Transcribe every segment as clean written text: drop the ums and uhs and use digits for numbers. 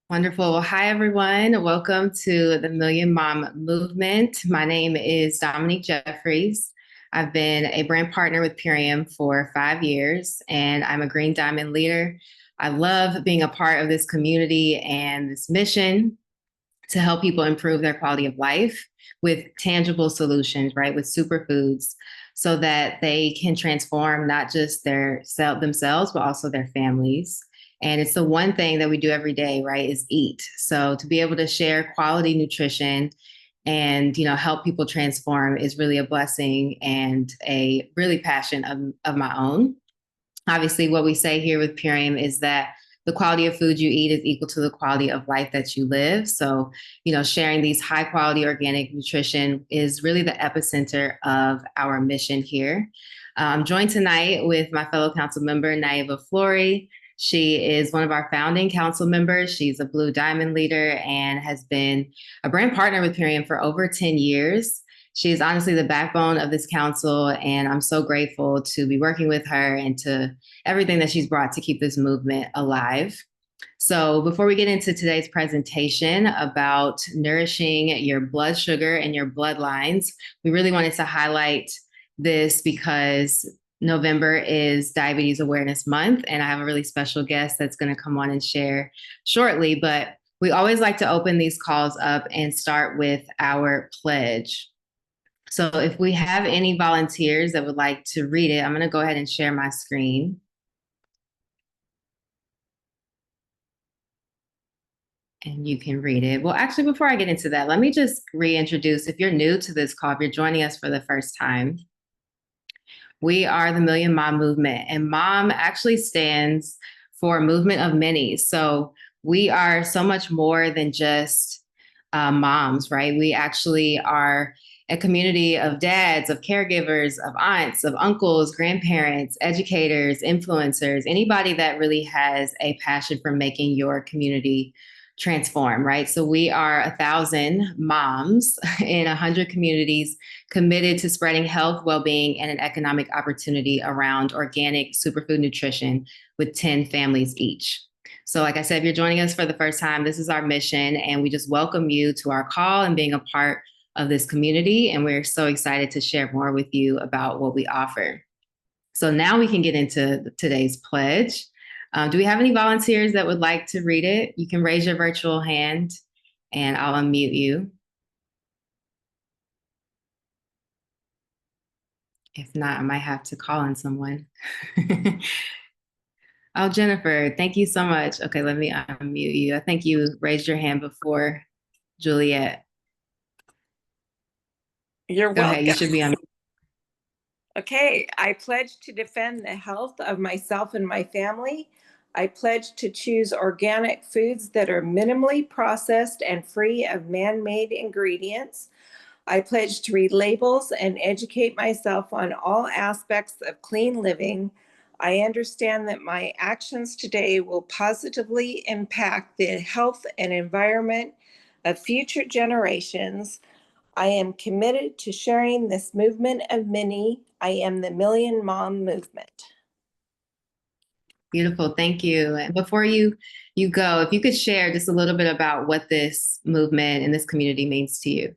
Wonderful. Well, hi, everyone. Welcome to the Million Mom Movement. My name is Dominique Jeffries. I've been a brand partner with Purium for 5 years, and I'm a Green Diamond leader. I love being a part of this community and this mission to help people improve their quality of life with tangible solutions, right? With superfoods, so that they can transform not just themselves, but also their families. And it's the one thing that we do every day, right? Is eat. So to be able to share quality nutrition and help people transform is really a blessing and a really passion of my own. Obviously, what we say here with Purium is that the quality of food you eat is equal to the quality of life that you live. So, sharing these high quality organic nutrition is really the epicenter of our mission here. I'm joined tonight with my fellow council member, Naiva Flory. She is one of our founding council members. She's a Blue Diamond leader and has been a brand partner with Purium for over 10 years. She is honestly the backbone of this council, and I'm so grateful to be working with her and to everything that she's brought to keep this movement alive. So, before we get into today's presentation about nourishing your blood sugar and your bloodlines, we really wanted to highlight this because November is Diabetes Awareness Month, and I have a really special guest that's going to come on and share shortly. But we always like to open these calls up and start with our pledge. So if we have any volunteers that would like to read it, I'm going to go ahead and share my screen. And you can read it. Well, actually, before I get into that, let me just reintroduce. If you're new to this call, if you're joining us for the first time, we are the Million Mom Movement, and Mom actually stands for a movement of many. So we are so much more than just moms, right? We actually are a community of dads, of caregivers, of aunts, of uncles, grandparents, educators, influencers, anybody that really has a passion for making your community transform, right? So we are 1,000 moms in 100 communities committed to spreading health, well-being, and an economic opportunity around organic superfood nutrition with 10 families each. So like I said, if you're joining us for the first time, this is our mission, and we just welcome you to our call and being a part of this community. And we're so excited to share more with you about what we offer. So now we can get into today's pledge. Do we have any volunteers that would like to read it? You can raise your virtual hand and I'll unmute you. If not, I might have to call on someone. Oh, Jennifer, thank you so much. Okay, let me unmute you. I think you raised your hand before, Juliet. You're Go ahead, you welcome. should be on. Okay, I pledge to defend the health of myself and my family. I pledge to choose organic foods that are minimally processed and free of man-made ingredients. I pledge to read labels and educate myself on all aspects of clean living. I understand that my actions today will positively impact the health and environment of future generations. I am committed to sharing this movement of many. I am the Million Mom Movement. Beautiful, thank you. And before you go, if you could share just a little bit about what this movement and this community means to you.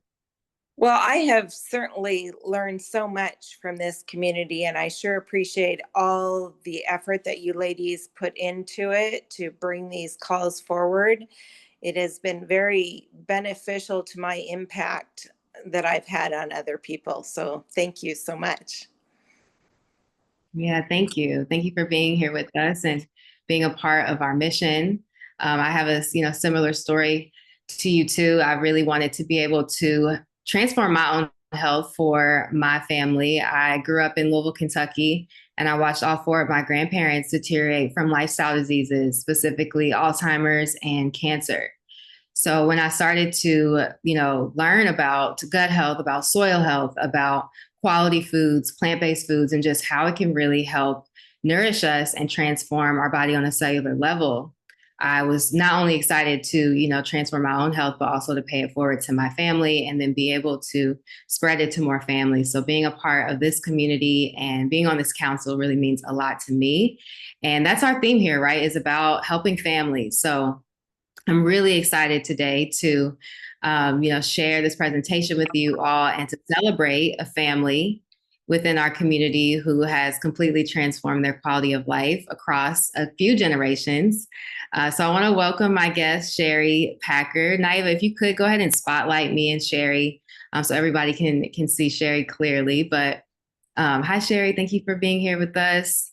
Well, I have certainly learned so much from this community, and I sure appreciate all the effort that you ladies put into it to bring these calls forward. It has been very beneficial to my impact that I've had on other people. So thank you so much. Yeah, thank you. Thank you for being here with us and being a part of our mission. I have a similar story to you too. I really wanted to be able to transform my own health for my family. I grew up in Louisville, Kentucky, and I watched all four of my grandparents deteriorate from lifestyle diseases, specifically Alzheimer's and cancer. So when I started to, learn about gut health, about soil health, about quality foods, plant-based foods, and just how it can really help nourish us and transform our body on a cellular level, I was not only excited to, transform my own health, but also to pay it forward to my family and then be able to spread it to more families. So being a part of this community and being on this council really means a lot to me. And that's our theme here, right? Is about helping families. So I'm really excited today to, share this presentation with you all and to celebrate a family within our community who has completely transformed their quality of life across a few generations. So I want to welcome my guest, Sherry Packer. Naiva, if you could go ahead and spotlight me and Sherry, so everybody can see Sherry clearly. But hi, Sherry. Thank you for being here with us.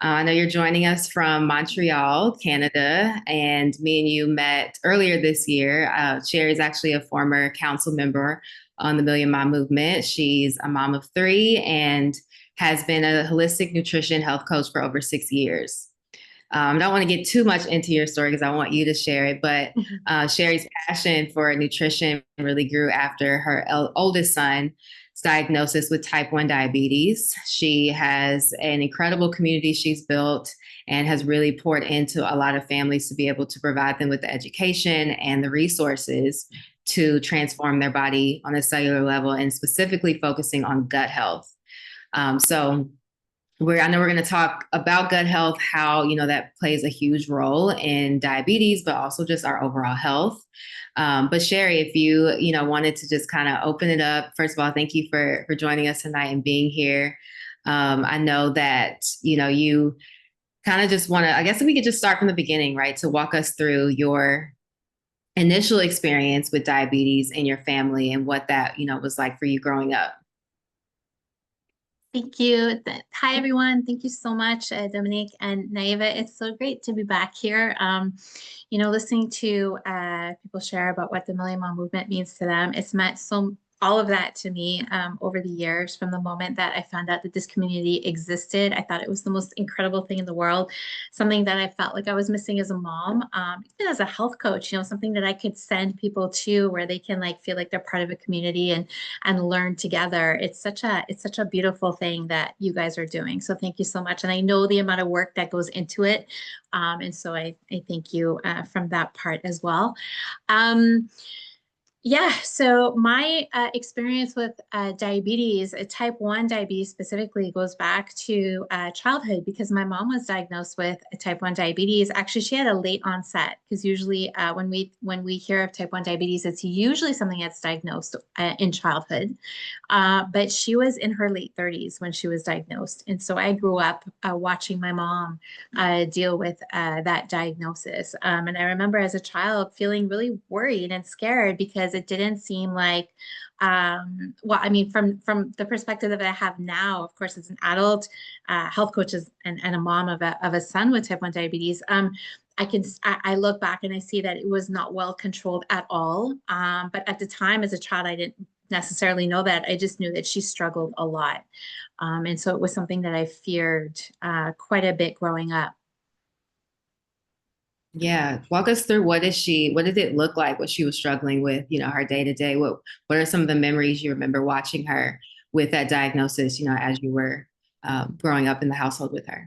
I know you're joining us from Montreal, Canada, and me and you met earlier this year. Sherry is actually a former council member on the Million Mom Movement. She's a mom of three and has been a holistic nutrition health coach for over 6 years. I don't want to get too much into your story because I want you to share it, but Sherry's passion for nutrition really grew after her oldest son's diagnosis with type 1 diabetes. She has an incredible community she's built and has really poured into a lot of families to be able to provide them with the education and the resources to transform their body on a cellular level and specifically focusing on gut health. So I know we're going to talk about gut health, how, that plays a huge role in diabetes, but also just our overall health. But Sherry, if you, wanted to just kind of open it up, first of all, thank you for joining us tonight and being here. I know that, you kind of just want to, I guess we could just start from the beginning, right? To walk us through your initial experience with diabetes in your family and what that, was like for you growing up. Thank you. Hi, everyone. Thank you so much, Dominique and Naiva. It's so great to be back here. Listening to people share about what the Million Mom Movement means to them. It's meant all of that to me over the years. From the moment that I found out that this community existed, I thought it was the most incredible thing in the world, something that I felt like I was missing as a mom, even as a health coach, something that I could send people to where they can feel like they're part of a community and learn together. It's such a beautiful thing that you guys are doing. So thank you so much. And I know the amount of work that goes into it. And so I thank you from that part as well. Yeah, so my experience with diabetes, type 1 diabetes specifically, goes back to childhood because my mom was diagnosed with type 1 diabetes. Actually, she had a late onset because usually when we hear of type 1 diabetes, it's usually something that's diagnosed in childhood. But she was in her late 30s when she was diagnosed. And so I grew up watching my mom deal with that diagnosis. And I remember as a child feeling really worried and scared because it didn't seem like, from the perspective that I have now, of course, as an adult health coach and a mom of a son with type 1 diabetes, I look back and I see that it was not well controlled at all. But at the time as a child, I didn't necessarily know that. I just knew that she struggled a lot. And so it was something that I feared quite a bit growing up. Yeah. Walk us through what did it look like, what she was struggling with, her day to day? What are some of the memories you remember watching her with that diagnosis, as you were growing up in the household with her?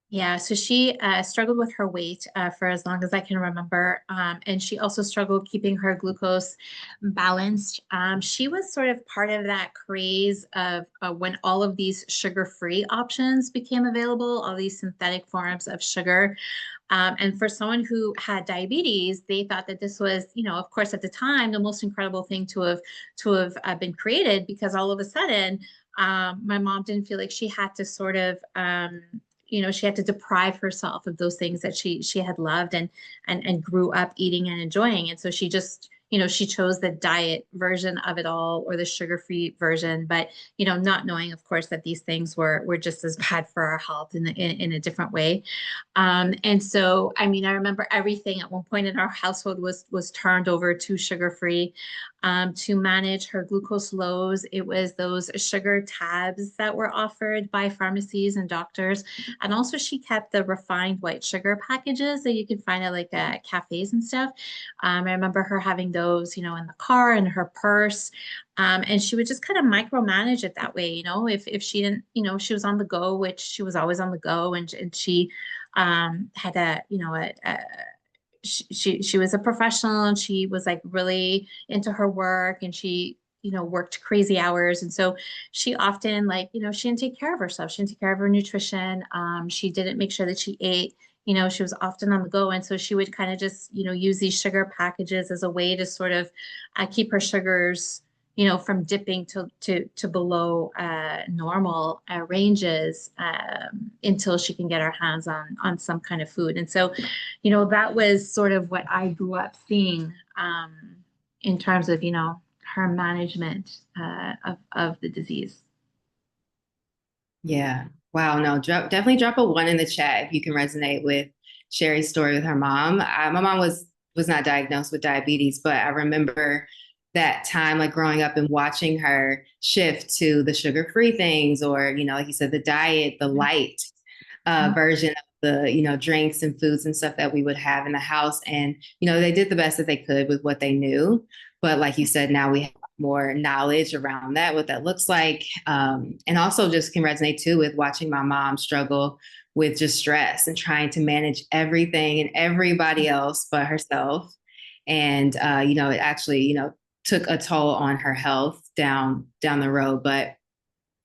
Yeah, so she struggled with her weight for as long as I can remember. And she also struggled keeping her glucose balanced. She was sort of part of that craze of when all of these sugar-free options became available, all these synthetic forms of sugar. And for someone who had diabetes, they thought that this was, of course, at the time, the most incredible thing to have been created because all of a sudden, my mom didn't feel like she had to sort of she had to deprive herself of those things that she had loved and grew up eating and enjoying. And so she just, she chose the diet version of it all or the sugar-free version, but, not knowing, of course, that these things were just as bad for our health in a different way. And so, I remember everything at one point in our household was turned over to sugar-free. To manage her glucose lows, it was those sugar tabs that were offered by pharmacies and doctors. And also she kept the refined white sugar packages that you can find at cafes and stuff. I remember her having those, in the car, in her purse. And she would just kind of micromanage it that way, if she didn't, she was on the go, which she was always on the go. And she had she was a professional and she was really into her work and she worked crazy hours. And so she often she didn't take care of herself. She didn't take care of her nutrition. She didn't make sure that she ate She was often on the go. And so she would kind of just, use these sugar packages as a way to sort of keep her sugars, from dipping to below normal ranges until she can get her hands on some kind of food. And so, that was sort of what I grew up seeing in terms of, her management of the disease. Yeah. Wow. No, definitely drop a one in the chat if you can resonate with Sherry's story with her mom. My mom was not diagnosed with diabetes, but I remember that time, like growing up and watching her shift to the sugar-free things, or like you said, the diet, the light version of the drinks and foods and stuff that we would have in the house. And they did the best that they could with what they knew. But like you said, now we have more knowledge around that, what that looks like. And also just can resonate too with watching my mom struggle with just stress and trying to manage everything and everybody else but herself. And, it actually, took a toll on her health down the road. But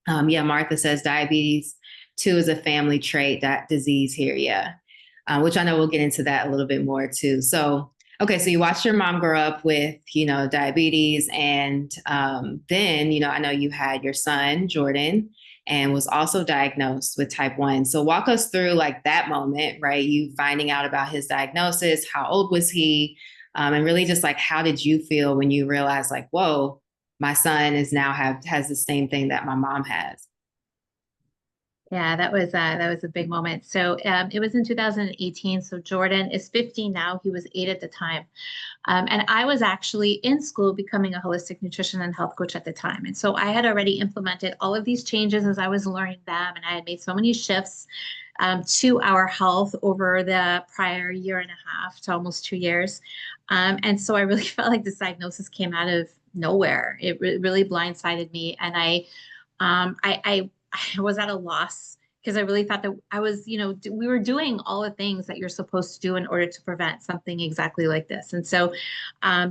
yeah, Martha says diabetes too is a family trait, that disease here. Yeah. Which I know we'll get into that a little bit more too. So, okay, so you watched your mom grow up with, diabetes, and then, I know you had your son, Jordan, and was also diagnosed with type 1. So walk us through like that moment, right? You finding out about his diagnosis, how old was he? And really just like, how did you feel when you realized like, whoa, my son has the same thing that my mom has? Yeah, that was a big moment. So it was in 2018. So Jordan is 15 now. He was 8 at the time. And I was actually in school becoming a holistic nutrition and health coach at the time. And so I had already implemented all of these changes as I was learning them. And I had made so many shifts to our health over the prior year and a half to almost 2 years. And so I really felt like this diagnosis came out of nowhere. It really blindsided me. And I was at a loss because I really thought that I was, we were doing all the things that you're supposed to do in order to prevent something exactly like this. And so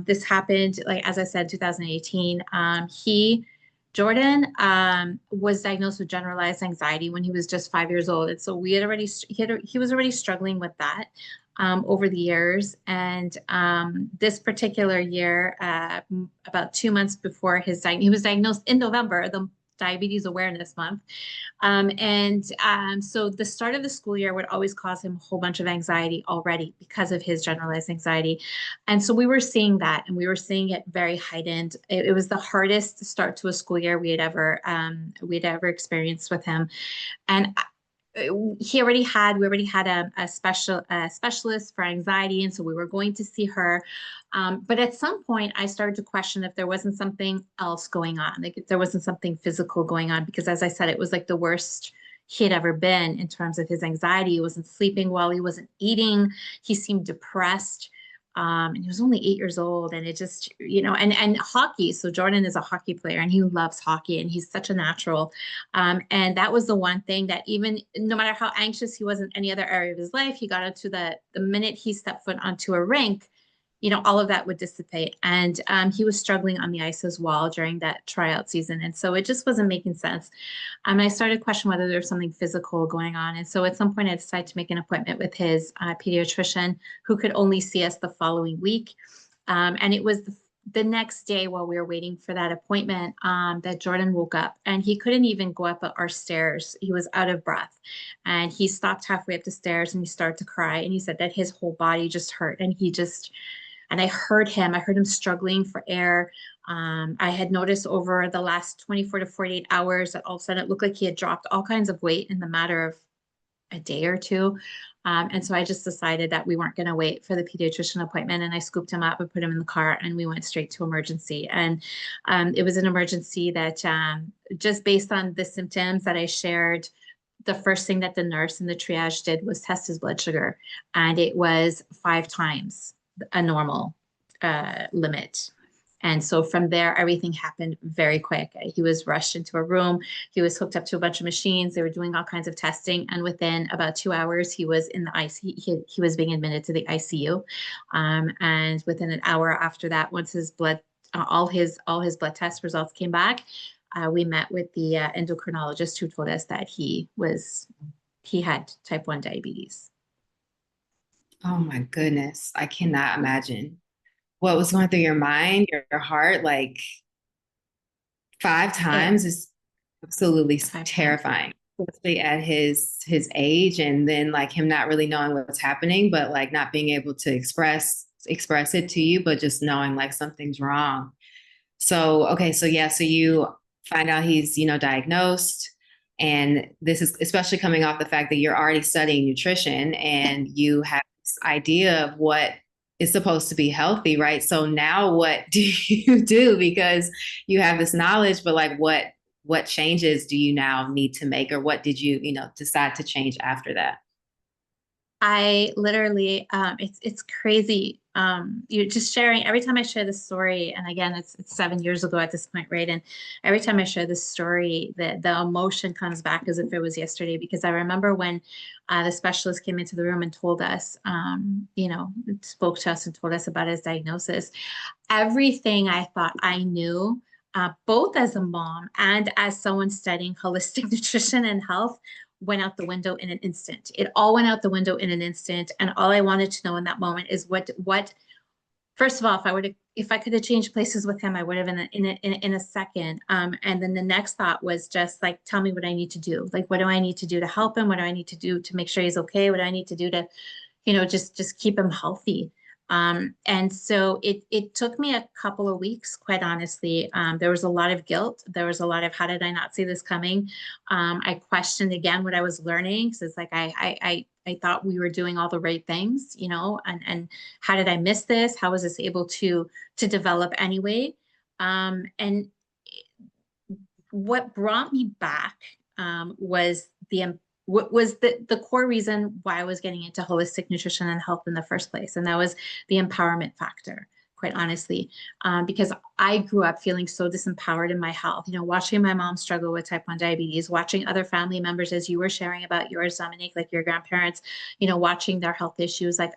this happened, like, as I said, 2018. Jordan was diagnosed with generalized anxiety when he was just 5 years old. And so he was already struggling with that over the years. And this particular year, about 2 months before he was diagnosed in November, the Diabetes Awareness Month. So the start of the school year would always cause him a whole bunch of anxiety already because of his generalized anxiety. And so we were seeing that, and we were seeing it very heightened. It was the hardest start to a school year we had ever experienced with him. And we already had a specialist for anxiety, and so we were going to see her. But at some point, I started to question if there wasn't something else going on, like if there wasn't something physical going on, because as I said, it was like the worst he had ever been in terms of his anxiety. He wasn't sleeping well, he wasn't eating, he seemed depressed. And he was only 8 years old, and it just, and hockey. So Jordan is a hockey player, and he loves hockey, and he's such a natural. And that was the one thing that, even no matter how anxious he was in any other area of his life, he got into the minute he stepped foot onto a rink, all of that would dissipate. And he was struggling on the ice as well during that tryout season. And so it just wasn't making sense. And I started questioning whether there's something physical going on. And so at some point, I decided to make an appointment with his pediatrician, who could only see us the following week. And it was the next day, while we were waiting for that appointment, that Jordan woke up, and he couldn't even go up our stairs. He was out of breath, and he stopped halfway up the stairs, and he started to cry. And he said that his whole body just hurt, and I heard him struggling for air. I had noticed over the last 24 to 48 hours that all of a sudden it looked like he had dropped all kinds of weight in the matter of a day or two. And so I just decided that we weren't going to wait for the pediatrician appointment. And I scooped him up and put him in the car, and we went straight to emergency. And it was an emergency that just based on the symptoms that I shared, the first thing that the nurse in the triage did was test his blood sugar. And it was 5 times a normal limit. And so from there, everything happened very quick. He was rushed into a room. He was hooked up to a bunch of machines. They were doing all kinds of testing. And within about 2 hours, he was in the ICU. He was being admitted to the ICU. And within an hour after that, once his blood, all his blood test results came back, we met with the endocrinologist, who told us that he had type 1 diabetes. Oh my goodness. I cannot imagine what was going through your mind, your heart. Like five Yeah, times is absolutely 5 times. terrifying, especially at his age, and then like him not really knowing what's happening, but like not being able to express it to you, but just knowing like something's wrong. So okay, so yeah, so you find out he's, diagnosed, and this is especially coming off the fact that you're already studying nutrition and you have this idea of what is supposed to be healthy, right? So now what do you do? Because you have this knowledge, but like what changes do you now need to make, or what did you, decide to change after that? I literally, it's crazy. You're just sharing every time I share this story, and again, it's 7 years ago at this point, right? And every time I share this story, the emotion comes back as if it was yesterday, because I remember when the specialist came into the room and told us, spoke to us and told us about his diagnosis. Everything I thought I knew, both as a mom and as someone studying holistic nutrition and health, went out the window in an instant. It all went out the window in an instant. And all I wanted to know in that moment is what, first of all, if I could have changed places with him, I would have in a second. And then the next thought was just like, tell me what I need to do. Like, what do I need to do to help him? What do I need to do to make sure he's okay? What do I need to do to just keep him healthy. And so it took me a couple of weeks, quite honestly. There was a lot of guilt. There was a lot of, how did I not see this coming? I questioned again what I was learning, because it's like I thought we were doing all the right things, and how did I miss this? How was this able to develop anyway? And what brought me back was what was the core reason why I was getting into holistic nutrition and health in the first place, and that was the empowerment factor. Quite honestly, because I grew up feeling so disempowered in my health. Watching my mom struggle with type 1 diabetes, watching other family members, as you were sharing about yours, Dominique, like your grandparents, watching their health issues. Like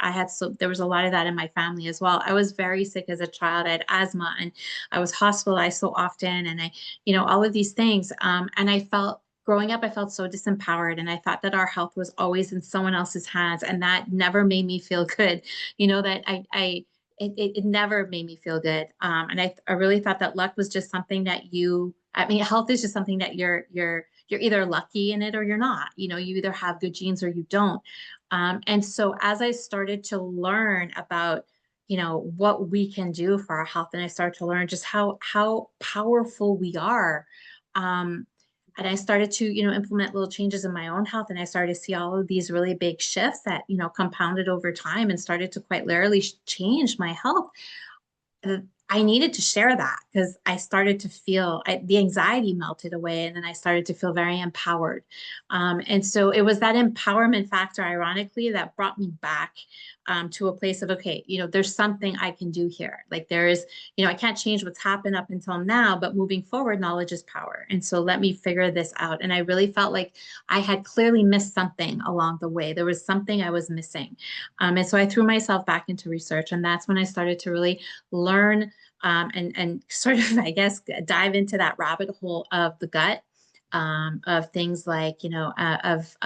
there was a lot of that in my family as well. I was very sick as a child. I had asthma, and I was hospitalized so often, and all of these things. And growing up, I felt so disempowered, and I thought that our health was always in someone else's hands, and that never made me feel good. That it never made me feel good. And I really thought that luck was just something that health is just something that you're either lucky in it or you're not. You either have good genes or you don't. And so as I started to learn about what we can do for our health, and I started to learn just how powerful we are. Um, and I started to, implement little changes in my own health, and I started to see all of these really big shifts that, compounded over time and started to quite literally change my health. I needed to share that because I started to feel the anxiety melted away, and then I started to feel very empowered. And so it was that empowerment factor, ironically, that brought me back to a place of, okay, there's something I can do here. Like there is, I can't change what's happened up until now, but moving forward, knowledge is power. And so let me figure this out. And I really felt like I had clearly missed something along the way. There was something I was missing. And so I threw myself back into research, and that's when I started to really learn and sort of, I guess, dive into that rabbit hole of the gut, of things like, of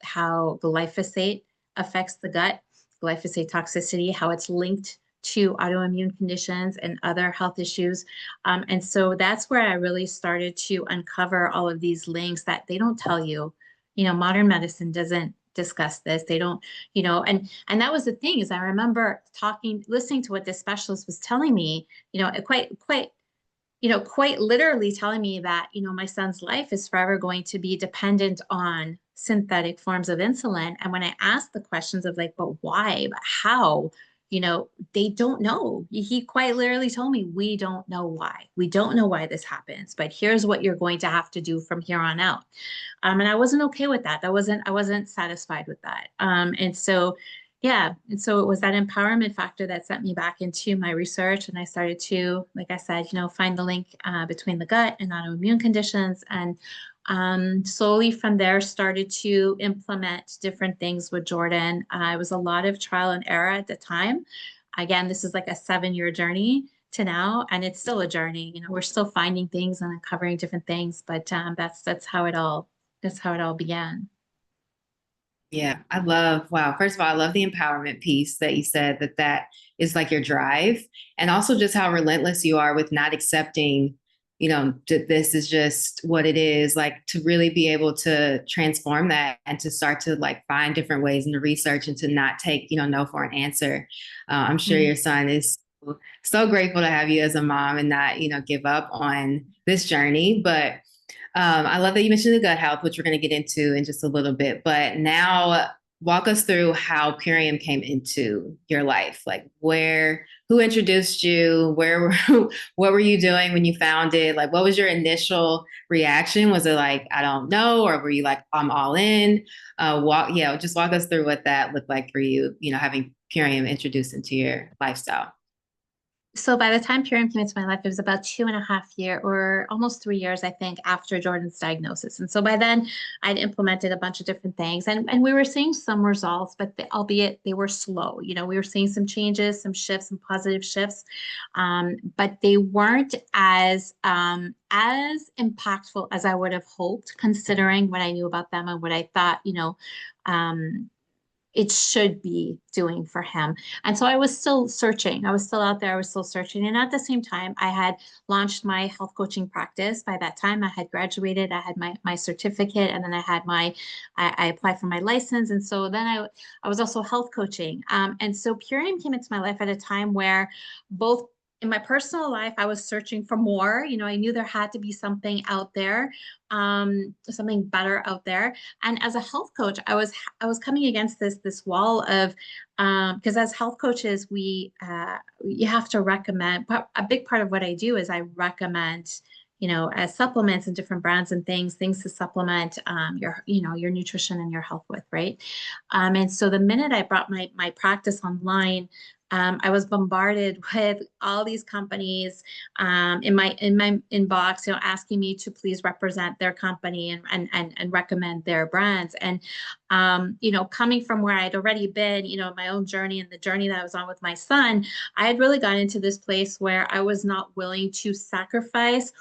how glyphosate affects the gut, glyphosate toxicity, how it's linked to autoimmune conditions and other health issues. And so that's where I really started to uncover all of these links that they don't tell you. Modern medicine doesn't discuss this. They don't, and that was the thing. Is I remember listening to what this specialist was telling me, quite literally telling me that, my son's life is forever going to be dependent on synthetic forms of insulin. And when I asked the questions of like, but why, but how, they don't know. He quite literally told me, we don't know why. We don't know why this happens, but here's what you're going to have to do from here on out. And I wasn't okay with that. I wasn't satisfied with that. And so, yeah. And so it was that empowerment factor that sent me back into my research. And I started to, like I said, find the link between the gut and autoimmune conditions. And slowly from there started to implement different things with Jordan. It was a lot of trial and error at the time. Again, this is like a 7-year journey to now, and it's still a journey. We're still finding things and uncovering different things, but that's how it all began. Yeah, wow. First of all, I love the empowerment piece that you said that is like your drive, and also just how relentless you are with not accepting, this is just what it is, like to really be able to transform that and to start to like find different ways in the research and to not take, no for an answer. I'm sure Mm. your son is so grateful to have you as a mom and not, give up on this journey. But I love that you mentioned the gut health, which we're going to get into in just a little bit. But now, walk us through how Purium came into your life. Like, who introduced you? What were you doing when you found it? Like, what was your initial reaction? Was it like, I don't know, or were you like, I'm all in? Just walk us through what that looked like for you. Having Purium introduced into your lifestyle. So by the time Purium came into my life, it was about 2.5 years or almost 3 years, I think, after Jordan's diagnosis. And so by then I'd implemented a bunch of different things and we were seeing some results, but albeit they were slow. We were seeing some changes, some shifts, some positive shifts, but they weren't as impactful as I would have hoped, considering what I knew about them and what I thought, um, it should be doing for him. And so I was still searching. I was still out there. I was still searching. And at the same time, I had launched my health coaching practice. By that time, I had graduated. I had my certificate, and then I applied for my license. And so then I was also health coaching. And so Purium came into my life at a time where both in my personal life, I was searching for more. I knew there had to be something out there, something better out there. And as a health coach, I was coming against this wall of because as health coaches, you have to recommend. But a big part of what I do is I recommend, as supplements and different brands and things to supplement your nutrition and your health with, right? And so the minute I brought my practice online, I was bombarded with all these companies in my inbox, asking me to please represent their company and recommend their brands. And coming from where I'd already been, my own journey and the journey that I was on with my son, I had really gotten into this place where I was not willing to sacrifice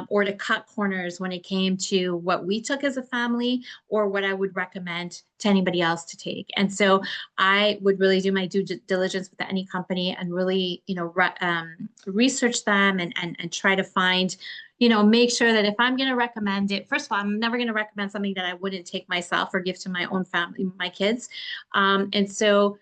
or to cut corners when it came to what we took as a family or what I would recommend to anybody else to take. And so I would really do my due diligence with any company and really, research them and try to find, make sure that if I'm going to recommend it, first of all, I'm never going to recommend something that I wouldn't take myself or give to my own family, my kids. And so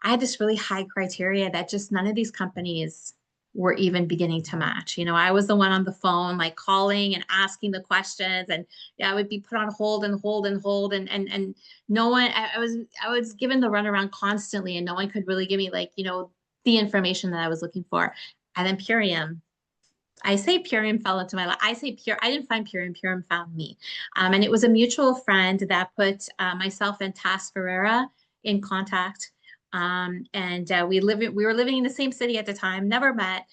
I had this really high criteria that just none of these companies were even beginning to match. I was the one on the phone, like calling and asking the questions, and yeah, I would be put on hold and hold and hold, and no one. I was given the runaround constantly, and no one could really give me like the information that I was looking for. And then Purium. I say Purium fell into my life. I say Pure. I didn't find Purium. Purium found me, and it was a mutual friend that put myself and Tass Ferreira in contact. And we were living in the same city at the time, never met,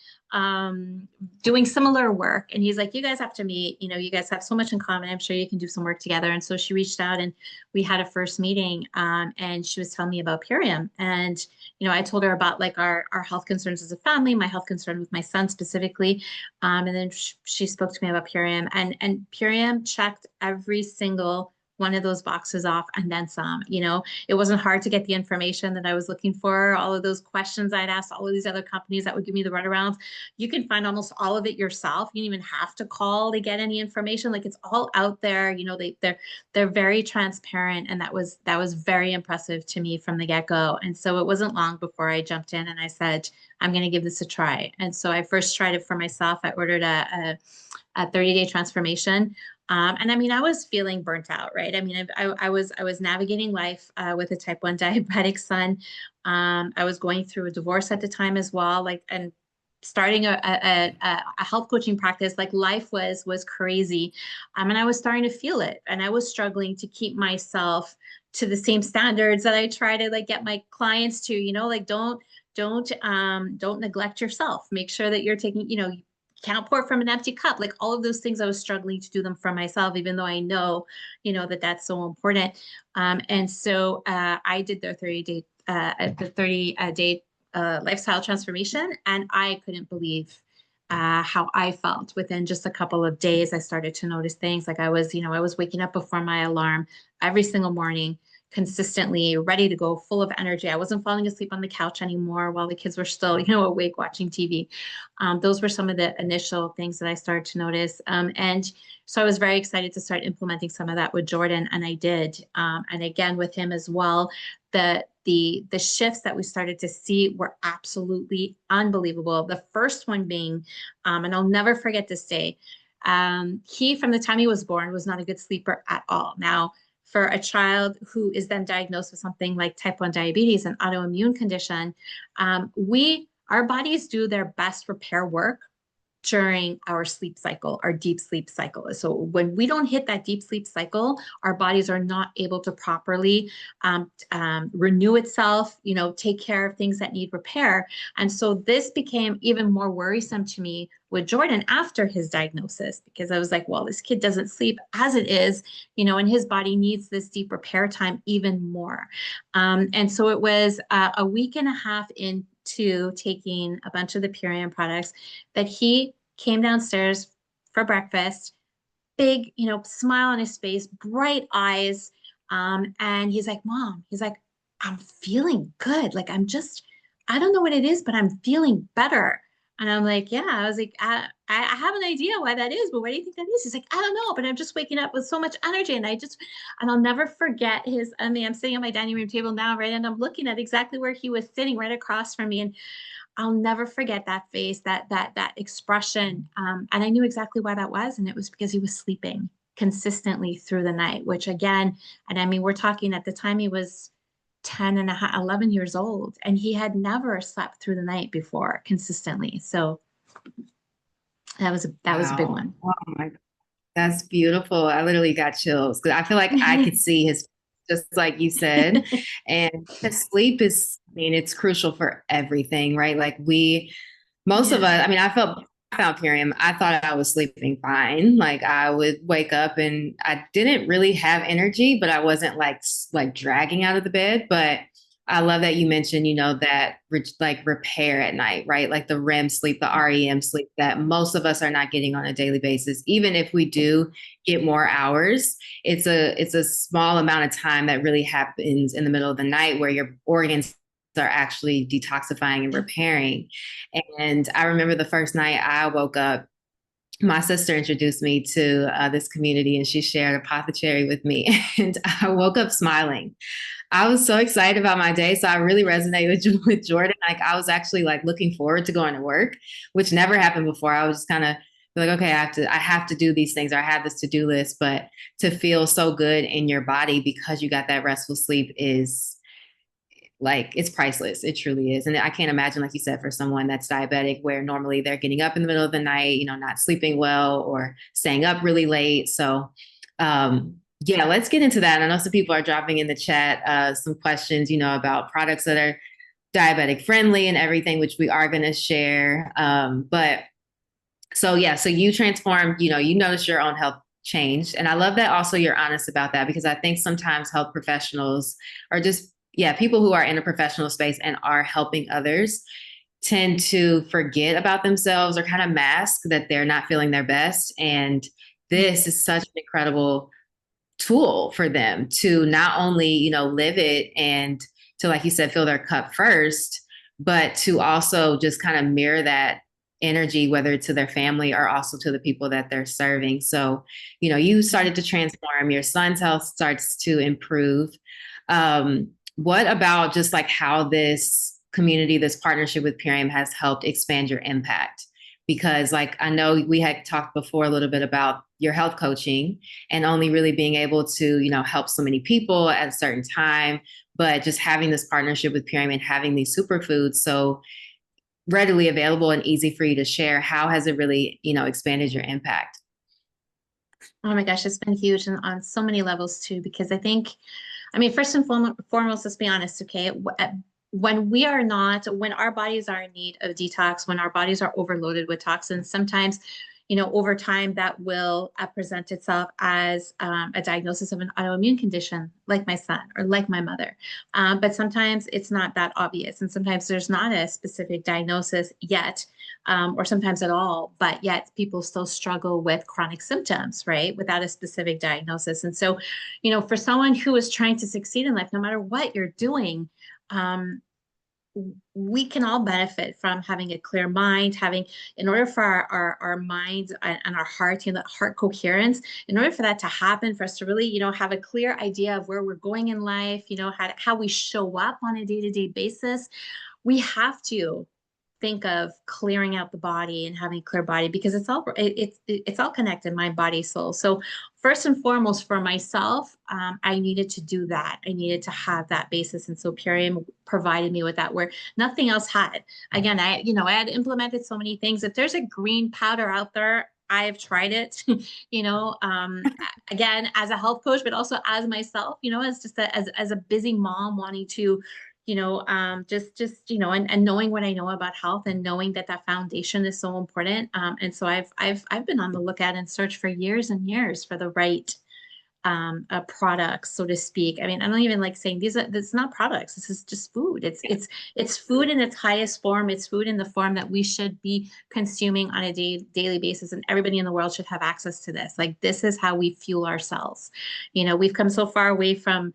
doing similar work. And he's like, you guys have to meet, you guys have so much in common. I'm sure you can do some work together. And so she reached out and we had a first meeting, and she was telling me about Purium. And, I told her about like our health concerns as a family, my health concern with my son specifically. And then she spoke to me about Purium, and Purium checked every single one of those boxes off and then some. It wasn't hard to get the information that I was looking for. All of those questions I'd asked all of these other companies that would give me the runarounds. You can find almost all of it yourself. You don't even have to call to get any information. Like it's all out there. They're very transparent, and that was very impressive to me from the get-go. And so it wasn't long before I jumped in and I said, I'm going to give this a try. And so I first tried it for myself. I ordered a 30-day transformation. And I mean, I was feeling burnt out, right? I mean, I was navigating life with a type 1 diabetic son. I was going through a divorce at the time as well, like, and starting a health coaching practice. Like life was crazy, and I was starting to feel it, and I was struggling to keep myself to the same standards that I try to like get my clients to. Like don't neglect yourself. Make sure that you're taking, can't pour from an empty cup. Like all of those things, I was struggling to do them for myself, even though I know, that that's so important. And so I did the 30-day lifestyle transformation, and I couldn't believe how I felt within just a couple of days. I started to notice things like I was waking up before my alarm every single morning, consistently ready to go, full of energy. I wasn't falling asleep on the couch anymore while the kids were still, awake watching TV. Those were some of the initial things that I started to notice. And so I was very excited to start implementing some of that with Jordan, and I did. And again, with him as well, the shifts that we started to see were absolutely unbelievable. The first one being, and I'll never forget this day, he, from the time he was born, was not a good sleeper at all. Now, for a child who is then diagnosed with something like type 1 diabetes, an autoimmune condition, our bodies do their best repair work during our sleep cycle, our deep sleep cycle. So when we don't hit that deep sleep cycle, our bodies are not able to properly renew itself, take care of things that need repair. And so this became even more worrisome to me with Jordan after his diagnosis, because I was like, well, this kid doesn't sleep as it is, and his body needs this deep repair time even more. And so it was a week and a half into taking a bunch of the Purium products that he came downstairs for breakfast, big, smile on his face, bright eyes. And he's like, Mom, I'm feeling good. Like, I don't know what it is, but I'm feeling better. And I'm like, yeah, I was like, I have an idea why that is, but what do you think that is? He's like, I don't know, but I'm just waking up with so much energy. And I'll never forget I'm sitting at my dining room table now, right? And I'm looking at exactly where he was sitting right across from me. And I'll never forget that face, that expression. And I knew exactly why that was. And it was because he was sleeping consistently through the night, which again, and I mean, we're talking at the time he was 10 and a half, 11 years old, and he had never slept through the night before consistently. So that was a big Wow. one. Oh my, that's beautiful. I literally got chills because I feel like I could see his, just like you said. And his sleep is, I mean, it's crucial for everything, right? Like most of us, I mean, I found Purium. I thought I was sleeping fine. Like I would wake up and I didn't really have energy, but I wasn't like dragging out of the bed. But I love that you mentioned, that like repair at night, right? Like the REM sleep, the REM sleep that most of us are not getting on a daily basis. Even if we do get more hours, it's a small amount of time that really happens in the middle of the night where your organs are actually detoxifying and repairing. And I remember the first night I woke up, my sister introduced me to this community and she shared Apothecary with me. And I woke up smiling. I was so excited about my day. So I really resonated with Jordan. Like I was actually like looking forward to going to work, which never happened before. I was just kind of like, okay, I have to do these things, or I have this to-do list. But to feel so good in your body because you got that restful sleep is like, it's priceless. It truly is. And I can't imagine, like you said, for someone that's diabetic, where normally they're getting up in the middle of the night, not sleeping well or staying up really late. So, yeah, let's get into that. I know some people are dropping in the chat some questions, about products that are diabetic friendly and everything, which we are going to share. But so, yeah, so you transformed, you noticed your own health changed. And I love that also you're honest about that, because I think sometimes health professionals are just, yeah, people who are in a professional space and are helping others tend to forget about themselves or kind of mask that they're not feeling their best. And this is such an incredible tool for them to not only, live it and to, like you said, fill their cup first, but to also just kind of mirror that energy, whether to their family or also to the people that they're serving. So, you started to transform, your son's health starts to improve. What about just like how this community, this partnership with Purium has helped expand your impact? Because like, I know we had talked before a little bit about your health coaching and only really being able to, help so many people at a certain time, but just having this partnership with Purium and having these superfoods so readily available and easy for you to share, how has it really, expanded your impact? Oh my gosh, it's been huge and on so many levels too, because I mean, first and foremost, let's be honest, okay? When our bodies are in need of detox, when our bodies are overloaded with toxins, sometimes over time that will present itself as a diagnosis of an autoimmune condition, like my son or like my mother. But sometimes it's not that obvious. And sometimes there's not a specific diagnosis yet, or sometimes at all, but yet people still struggle with chronic symptoms, right? Without a specific diagnosis. And so, for someone who is trying to succeed in life, no matter what you're doing, um, we can all benefit from having a clear mind, in order for our minds and our heart, the heart coherence, in order for that to happen, for us to really, have a clear idea of where we're going in life, how we show up on a day-to-day basis, we have to think of clearing out the body and having a clear body, because it's all connected, mind, body, soul. So first and foremost, for myself, I needed to do that. I needed to have that basis. And so Purium provided me with that, where nothing else had. Again, I had implemented so many things. If there's a green powder out there, I have tried it, again, as a health coach, but also as myself, as just as a busy mom wanting to, and knowing what I know about health, and knowing that foundation is so important. And so I've been on the lookout and search for years and years for the right products, so to speak. I mean, I don't even like saying it's not products. This is just food. It's food in its highest form. It's food in the form that we should be consuming on a daily basis. And everybody in the world should have access to this. Like, this is how we fuel ourselves. We've come so far away from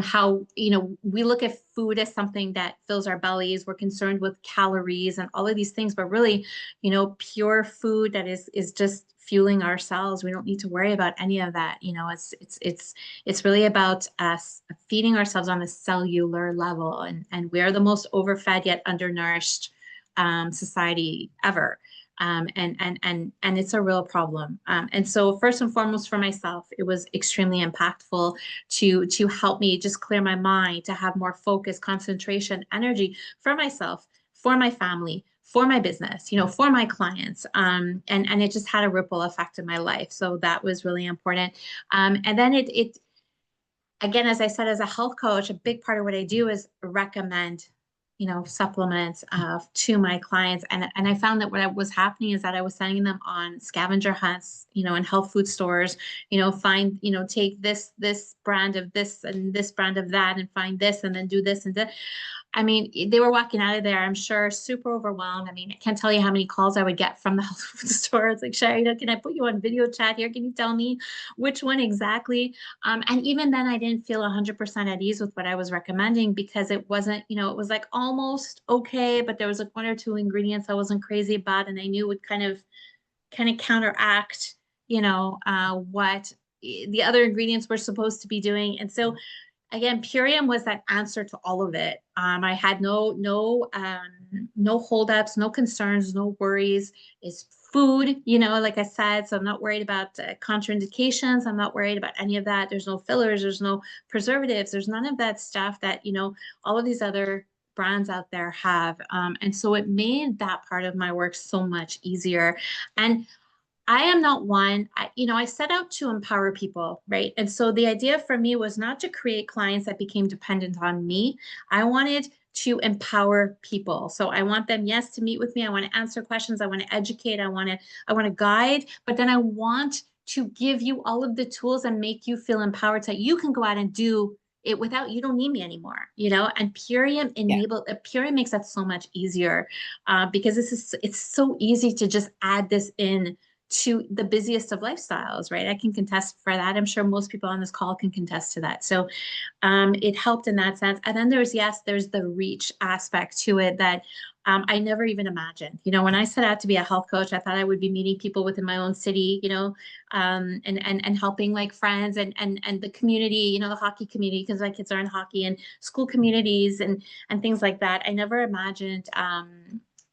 how, we look at food as something that fills our bellies. We're concerned with calories and all of these things, but really, pure food that is just fueling ourselves. We don't need to worry about any of that. It's really about us feeding ourselves on a cellular level, and we're the most overfed yet undernourished society ever. And it's a real problem. And so first and foremost, for myself, it was extremely impactful to help me just clear my mind, to have more focus, concentration, energy for myself, for my family, for my business, for my clients. And it just had a ripple effect in my life. So that was really important. And then it again, as I said, as a health coach, a big part of what I do is recommend, supplements to my clients. And I found that what was happening is that I was sending them on scavenger hunts, in health food stores, find, take this brand of this and this brand of that, and find this, and then do this and that. I mean, they were walking out of there, I'm sure, super overwhelmed. I mean, I can't tell you how many calls I would get from the health food store. It's like, Sherry, can I put you on video chat here? Can you tell me which one exactly? And even then, I didn't feel 100% at ease with what I was recommending, because it wasn't, it was like almost okay, but there was like one or two ingredients I wasn't crazy about, and I knew would kind of counteract, what the other ingredients were supposed to be doing. And so again, Purium was that answer to all of it. I had no holdups, no concerns, no worries. It's food, like I said, so I'm not worried about contraindications. I'm not worried about any of that. There's no fillers, there's no preservatives, there's none of that stuff that, all of these other brands out there have. And so it made that part of my work so much easier. And I am not one, I set out to empower people, right? And so the idea for me was not to create clients that became dependent on me. I wanted to empower people. So I want them, yes, to meet with me. I want to answer questions. I want to educate. I want to guide, but then I want to give you all of the tools and make you feel empowered so you can go out and do it without, you don't need me anymore, and Purium makes that so much easier, because it's so easy to just add this in to the busiest of lifestyles, right? I can contest for that. I'm sure most people on this call can contest to that. So it helped in that sense. And then there's the reach aspect to it that I never even imagined. When I set out to be a health coach, I thought I would be meeting people within my own city, and helping like friends and the community, the hockey community, because my kids are in hockey, and school communities and things like that. I never imagined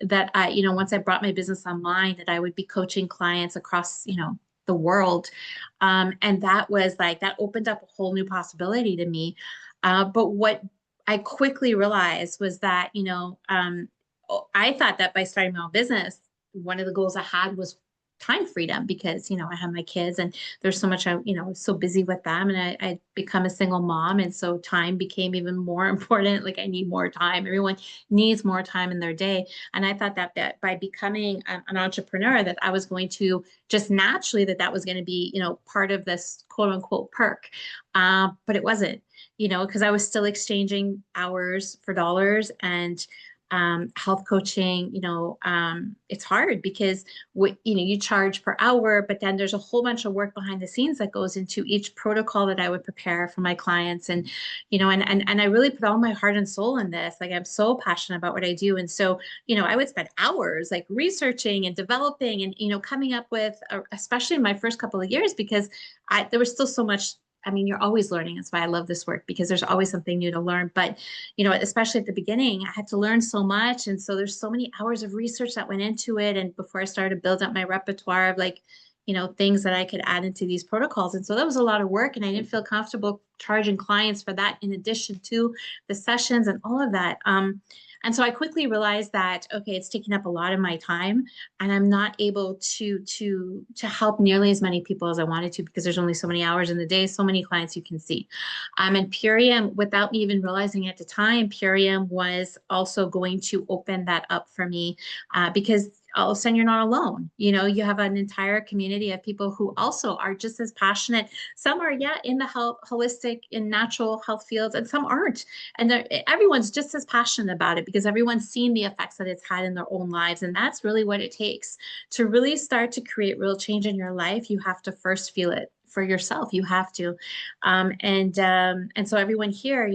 that once I brought my business online, that I would be coaching clients across, the world. And that was like, that opened up a whole new possibility to me. But what I quickly realized was that, I thought that by starting my own business, one of the goals I had was time freedom because, I have my kids and there's so much, was so busy with them, and I become a single mom. And so time became even more important. Like, I need more time. Everyone needs more time in their day. And I thought that by becoming an entrepreneur, that I was going to just naturally, that was going to be, part of this quote unquote perk. But it wasn't, because I was still exchanging hours for dollars. And health coaching, it's hard because you charge per hour, but then there's a whole bunch of work behind the scenes that goes into each protocol that I would prepare for my clients. And, and I really put all my heart and soul in this. Like, I'm so passionate about what I do. And so, I would spend hours like researching and developing and, coming up with, especially in my first couple of years, because there was still so much. I mean, you're always learning. That's why I love this work, because there's always something new to learn. But, especially at the beginning, I had to learn so much. And so there's so many hours of research that went into it. And before I started to build up my repertoire of like, things that I could add into these protocols. And so that was a lot of work. And I didn't feel comfortable charging clients for that in addition to the sessions and all of that. And so I quickly realized that, okay, it's taking up a lot of my time, and I'm not able to help nearly as many people as I wanted to, because there's only so many hours in the day, so many clients you can see. And Purium, without me even realizing at the time, Purium was also going to open that up for me, because all of a sudden you're not alone. You have an entire community of people who also are just as passionate. Some are, yeah, in the health, holistic and natural health fields, and some aren't. And everyone's just as passionate about it because everyone's seen the effects that it's had in their own lives. And that's really what it takes to really start to create real change in your life. You have to first feel it for yourself. You have to. And so everyone here,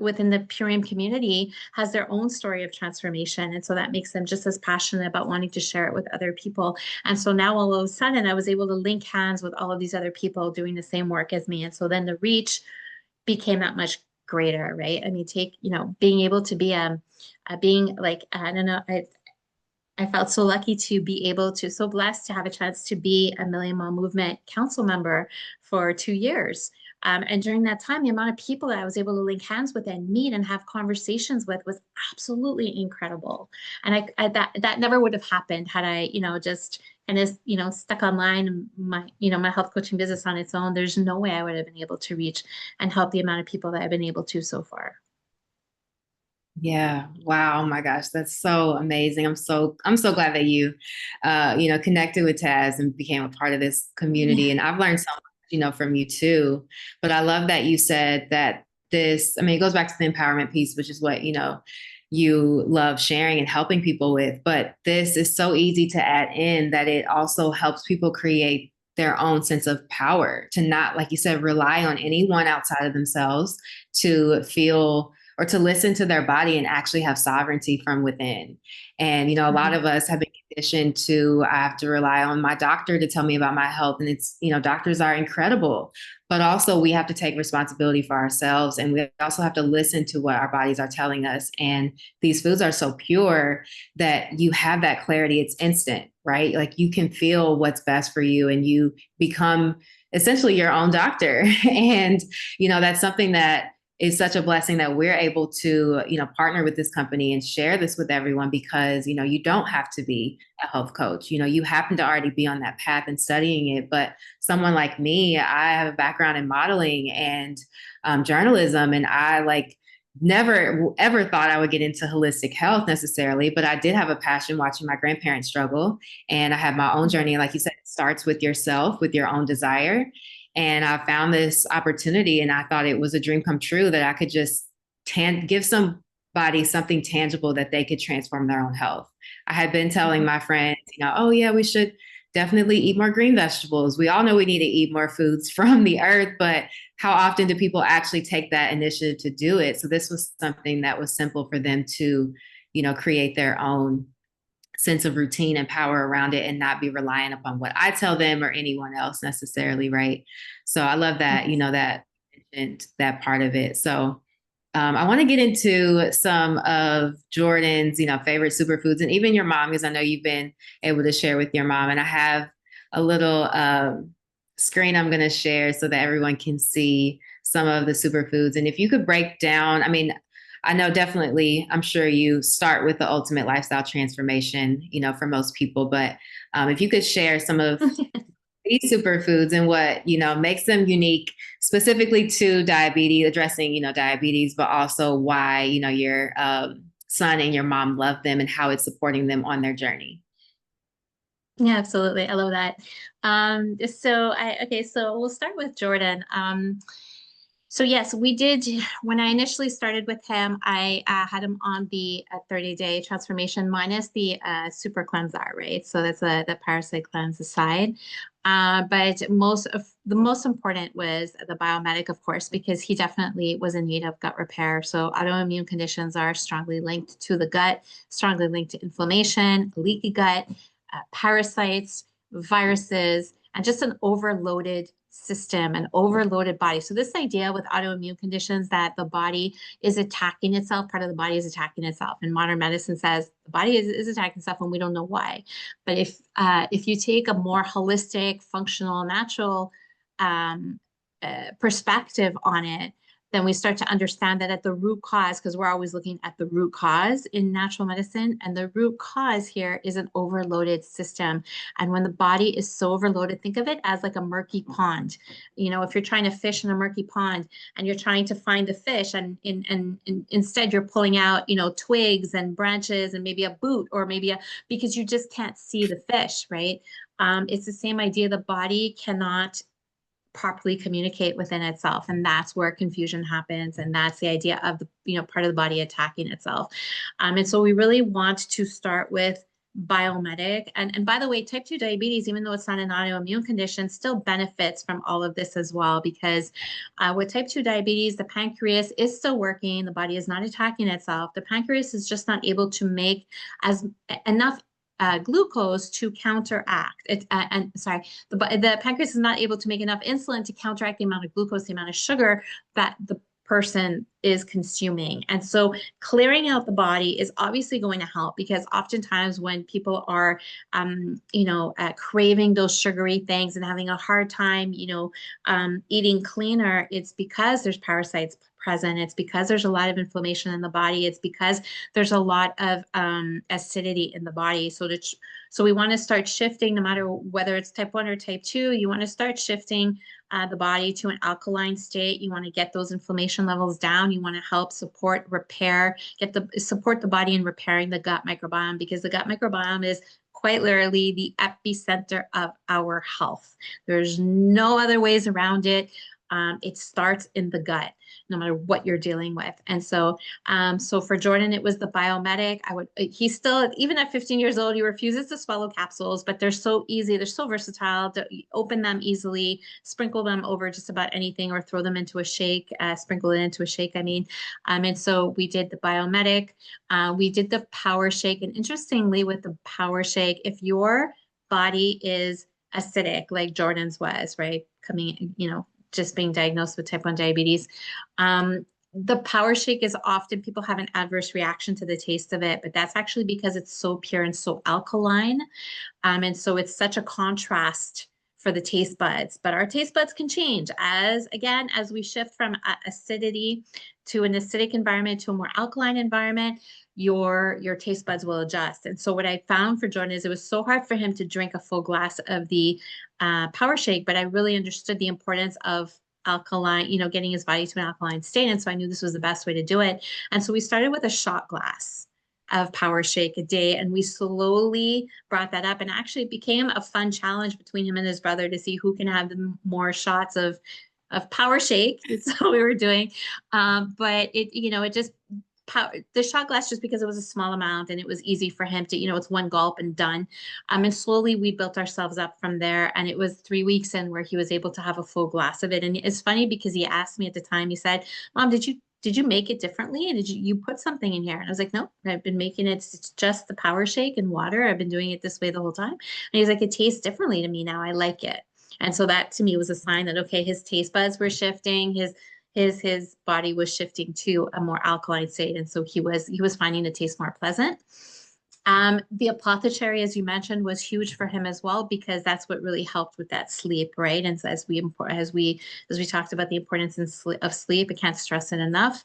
within the Purium community has their own story of transformation. And so that makes them just as passionate about wanting to share it with other people. And so now all of a sudden I was able to link hands with all of these other people doing the same work as me. And so then the reach became that much greater, right? I mean, being able to be being like, I don't know, I felt so lucky to be able to, so blessed to have a chance to be a Million Mom Movement council member for 2 years. And during that time, the amount of people that I was able to link hands with and meet and have conversations with was absolutely incredible. And that never would have happened had I, just kind of, stuck online my health coaching business on its own. There's no way I would have been able to reach and help the amount of people that I've been able to so far. Yeah. Wow. Oh my gosh. That's so amazing. I'm so glad that you, connected with Taz and became a part of this community. Yeah. And I've learned so much, from you too. But I love that you said that it goes back to the empowerment piece, which is what, you love sharing and helping people with. But this is so easy to add in that it also helps people create their own sense of power, to not, like you said, rely on anyone outside of themselves to feel or to listen to their body and actually have sovereignty from within. And, a lot of us have been conditioned to, I have to rely on my doctor to tell me about my health. And it's, doctors are incredible, but also we have to take responsibility for ourselves. And we also have to listen to what our bodies are telling us. And these foods are so pure that you have that clarity. It's instant, right? Like, you can feel what's best for you and you become essentially your own doctor. And, that's something that is such a blessing that we're able to, partner with this company and share this with everyone, because, you don't have to be a health coach. You happen to already be on that path and studying it. But someone like me, I have a background in modeling and journalism, and I never ever thought I would get into holistic health necessarily, but I did have a passion watching my grandparents struggle. And I have my own journey. And like you said, it starts with yourself, with your own desire. And I found this opportunity, and I thought it was a dream come true that I could just give somebody something tangible that they could transform their own health. I had been telling my friends, oh yeah, we should definitely eat more green vegetables. We all know we need to eat more foods from the earth, but how often do people actually take that initiative to do it? So this was something that was simple for them to, create their own sense of routine and power around it and not be reliant upon what I tell them or anyone else necessarily. Right. So I love that, that mentioned that part of it. So I want to get into some of Jordan's, favorite superfoods, and even your mom, because I know you've been able to share with your mom. And I have a little screen I'm going to share so that everyone can see some of the superfoods. And if you could break down, I mean, I know definitely, I'm sure you start with the ultimate lifestyle transformation, for most people, but if you could share some of these superfoods and what, makes them unique specifically to diabetes, addressing, diabetes, but also why, your son and your mom love them and how it's supporting them on their journey. Yeah, absolutely. I love that. So we'll start with Jordan. So yes, we did. When I initially started with him, I had him on the 30-day transformation minus the super cleanser, right? So that's the parasite cleanse aside. But the most important was the biomedic, of course, because he definitely was in need of gut repair. So autoimmune conditions are strongly linked to the gut, strongly linked to inflammation, leaky gut, parasites, viruses, and just an overloaded system, an overloaded body. So this idea with autoimmune conditions that the body is attacking itself, part of the body is attacking itself. And modern medicine says the body is attacking itself and we don't know why. But if you take a more holistic, functional, natural perspective on it, then we start to understand that at the root cause, because we're always looking at the root cause in natural medicine, and the root cause here is an overloaded system. And when the body is so overloaded, think of it as like a murky pond. If you're trying to fish in a murky pond and you're trying to find the fish, and instead you're pulling out, twigs and branches and maybe a boot or because you just can't see the fish, right? It's the same idea. The body cannot properly communicate within itself, and that's where confusion happens, and that's the idea of the part of the body attacking itself. And so we really want to start with biomedic. And by the way, type 2 diabetes, even though it's not an autoimmune condition, still benefits from all of this as well, because with type 2 diabetes, the pancreas is still working, the body is not attacking itself. The pancreas is just not able to make as enough glucose to counteract it. The pancreas is not able to make enough insulin to counteract the amount of glucose, the amount of sugar that the person is consuming. And so clearing out the body is obviously going to help, because oftentimes when people are, craving those sugary things and having a hard time, eating cleaner, it's because there's parasites present. It's because there's a lot of inflammation in the body. It's because there's a lot of acidity in the body. So we want to start shifting, no matter whether it's type 1 or type 2, you want to start shifting the body to an alkaline state. You want to get those inflammation levels down. You want to help support, repair, support the body in repairing the gut microbiome, because the gut microbiome is quite literally the epicenter of our health. There's no other ways around it. It starts in the gut, no matter what you're dealing with. And so for Jordan, it was the biomedic. He's still, even at 15 years old, he refuses to swallow capsules, but they're so easy. They're so versatile to open them easily, sprinkle them over just about anything, or throw them into a shake, sprinkle it into a shake, I mean. And so we did the biomedic. We did the power shake. And interestingly, with the power shake, if your body is acidic, like Jordan's was, right? Just being diagnosed with type 1 diabetes. The power shake is often, people have an adverse reaction to the taste of it, but that's actually because it's so pure and so alkaline. And so it's such a contrast for the taste buds, but our taste buds can change as we shift from acidity to an acidic environment to a more alkaline environment. Your taste buds will adjust. And so what I found for Jordan is it was so hard for him to drink a full glass of the power shake, but I really understood the importance of alkaline, getting his body to an alkaline state. And so I knew this was the best way to do it. And so we started with a shot glass of power shake a day, and we slowly brought that up, and actually it became a fun challenge between him and his brother to see who can have the more shots of power shake. That's what we were doing. But it just the shot glass, just because it was a small amount and it was easy for him to, it's one gulp and done. And slowly we built ourselves up from there. And it was 3 weeks in where he was able to have a full glass of it. And it's funny because he asked me at the time, he said, "Mom, did you make it differently? Did you put something in here?" And I was like, "No, I've been making it. It's just the power shake and water. I've been doing it this way the whole time." And he's like, "It tastes differently to me now. I like it." And so that to me was a sign that, okay, his taste buds were shifting, his body was shifting to a more alkaline state. And so he was finding the taste more pleasant. The apothecary, as you mentioned, was huge for him as well, because that's what really helped with that sleep, right? And so as we talked about the importance of sleep, I can't stress it enough.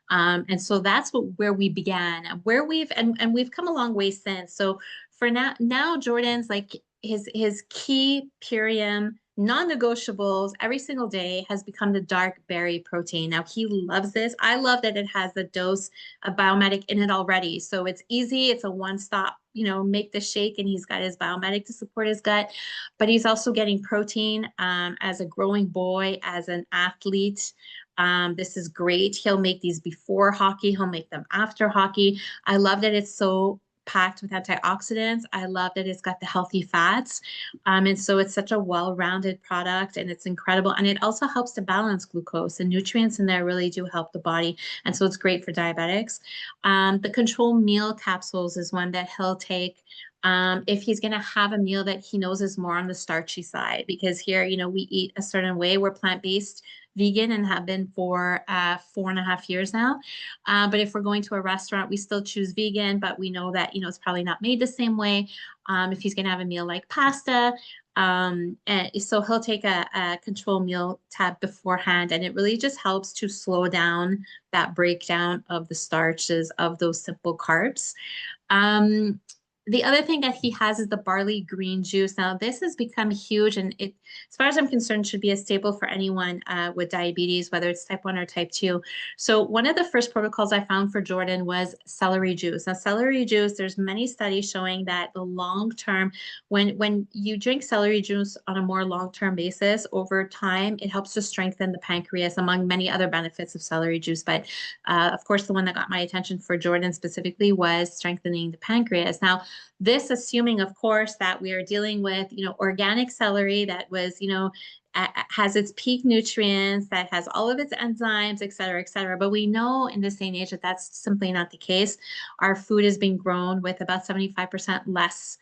And so that's where we began, and we've come a long way since. So for now Jordan's like his key Purium non-negotiables every single day has become the dark berry protein. Now he loves this. I love that it has a dose of Biomatic in it already. So it's easy. It's a one-stop, make the shake, and he's got his Biomatic to support his gut, but he's also getting protein as a growing boy, as an athlete. This is great. He'll make these before hockey. He'll make them after hockey. I love that it's so packed with antioxidants. I love that it's got the healthy fats. And so it's such a well-rounded product, and it's incredible. And it also helps to balance glucose, and nutrients in there really do help the body. And so it's great for diabetics. The control meal capsules is one that he'll take if he's going to have a meal that he knows is more on the starchy side, because here, we eat a certain way. We're plant-based vegan and have been for 4.5 years now. But if we're going to a restaurant, we still choose vegan, but we know that, it's probably not made the same way. If he's going to have a meal like pasta, and so he'll take a control meal tab beforehand, and it really just helps to slow down that breakdown of the starches of those simple carbs. The other thing that he has is the barley green juice. Now, this has become huge, and it, as far as I'm concerned, should be a staple for anyone with diabetes, whether it's type 1 or type 2. So one of the first protocols I found for Jordan was celery juice. Now, celery juice, there's many studies showing that the long term, when you drink celery juice on a more long-term basis, over time, it helps to strengthen the pancreas, among many other benefits of celery juice. But of course, the one that got my attention for Jordan specifically was strengthening the pancreas. Now, this assuming, of course, that we are dealing with, organic celery that was, has its peak nutrients, that has all of its enzymes, et cetera, et cetera. But we know in this day and age that that's simply not the case. Our food is being grown with about 75% less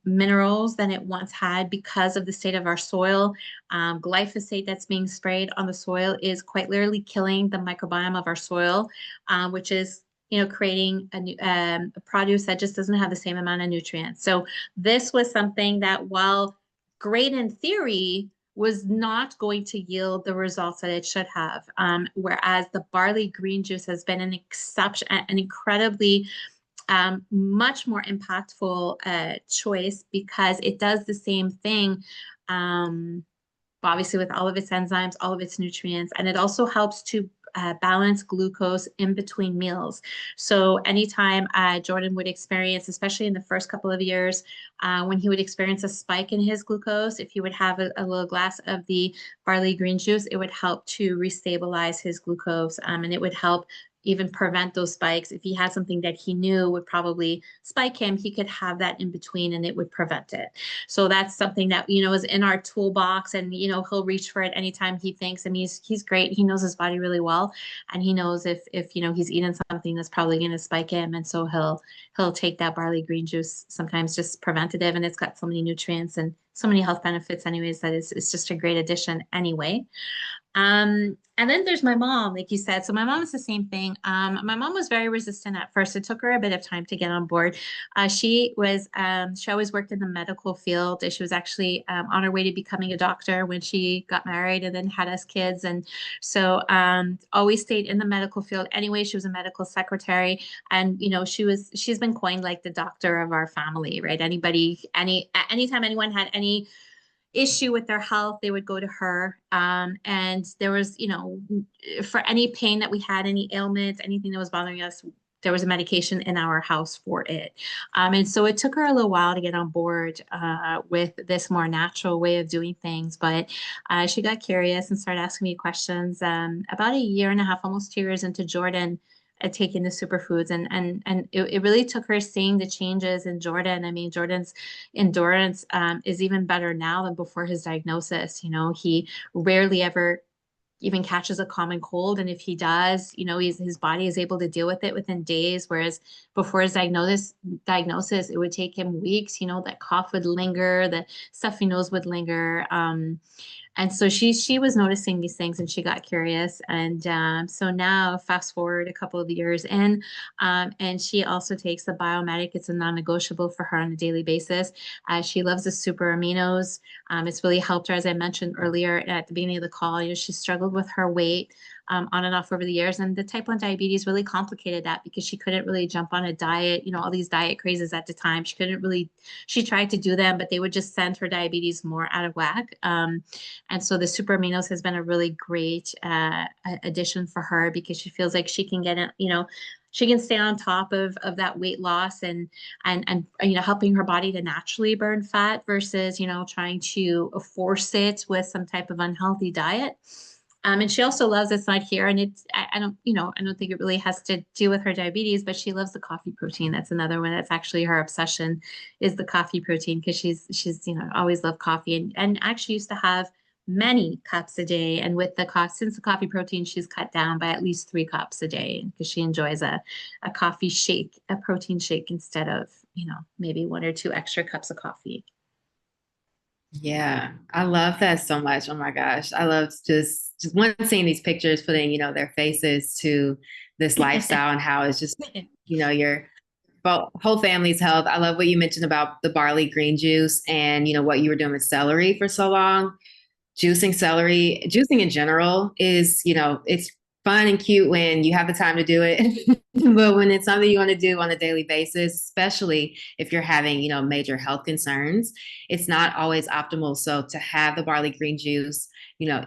minerals than it once had because of the state of our soil. Glyphosate that's being sprayed on the soil is quite literally killing the microbiome of our soil, which is creating a produce that just doesn't have the same amount of nutrients. So this was something that, while great in theory, was not going to yield the results that it should have. Whereas the barley green juice has been an incredibly much more impactful choice, because it does the same thing. Obviously with all of its enzymes, all of its nutrients, and it also helps to balance glucose in between meals. So anytime Jordan would experience, especially in the first couple of years, when he would experience a spike in his glucose, if he would have a little glass of the barley green juice, it would help to restabilize his glucose, and it would help even prevent those spikes. If he had something that he knew would probably spike him, he could have that in between and it would prevent it. So that's something that, is in our toolbox, and, he'll reach for it anytime he thinks. I mean, he's great. He knows his body really well, and he knows if he's eating something that's probably going to spike him. And so he'll take that barley green juice, sometimes just preventative, and it's got so many nutrients and so many health benefits anyways, that it's just a great addition anyway. And then there's my mom, like you said. So my mom is the same thing. My mom was very resistant at first. It took her a bit of time to get on board. She always worked in the medical field. She was actually on her way to becoming a doctor when she got married and then had us kids. And so always stayed in the medical field. Anyway, she was a medical secretary, and she's been coined like the doctor of our family, right? Anytime anyone had any issue with their health, they would go to her. And there was, for any pain that we had, any ailments, anything that was bothering us, there was a medication in our house for it. And so it took her a little while to get on board with this more natural way of doing things. But she got curious and started asking me questions about a year and a half, almost 2 years into Jordan taking the superfoods, and it really took her seeing the changes in Jordan. I mean, Jordan's endurance is even better now than before his diagnosis. He rarely ever even catches a common cold, and if he does, his body is able to deal with it within days, whereas before his diagnosis, it would take him weeks. That cough would linger, the stuffy nose would linger. And so she was noticing these things, and she got curious. And so now, fast forward a couple of years in, and she also takes the Biomatic. It's a non-negotiable for her on a daily basis. She loves the super aminos. It's really helped her, as I mentioned earlier at the beginning of the call. She struggled with her weight. on and off over the years. And the type 1 diabetes really complicated that because she couldn't really jump on a diet, all these diet crazes at the time. She tried to do them, but they would just send her diabetes more out of whack. And so the super aminos has been a really great addition for her because she feels like she can get it, she can stay on top of that weight loss and helping her body to naturally burn fat versus trying to force it with some type of unhealthy diet. And she also loves, it's not here, and I don't think it really has to do with her diabetes, but she loves the coffee protein. That's another one that's actually her obsession, is the coffee protein, because she's always loved coffee and actually used to have many cups a day. And since the coffee protein, she's cut down by at least 3 cups a day because she enjoys a coffee shake, a protein shake, instead of, maybe 1 or 2 extra cups of coffee. Yeah, I love that so much. Oh my gosh. I love just one seeing these pictures, putting, their faces to this lifestyle and how it's just, your whole family's health. I love what you mentioned about the barley green juice and, what you were doing with celery for so long. Juicing in general is, it's fun and cute when you have the time to do it. But when it's something you want to do on a daily basis, especially if you're having, major health concerns, it's not always optimal. So to have the barley green juice,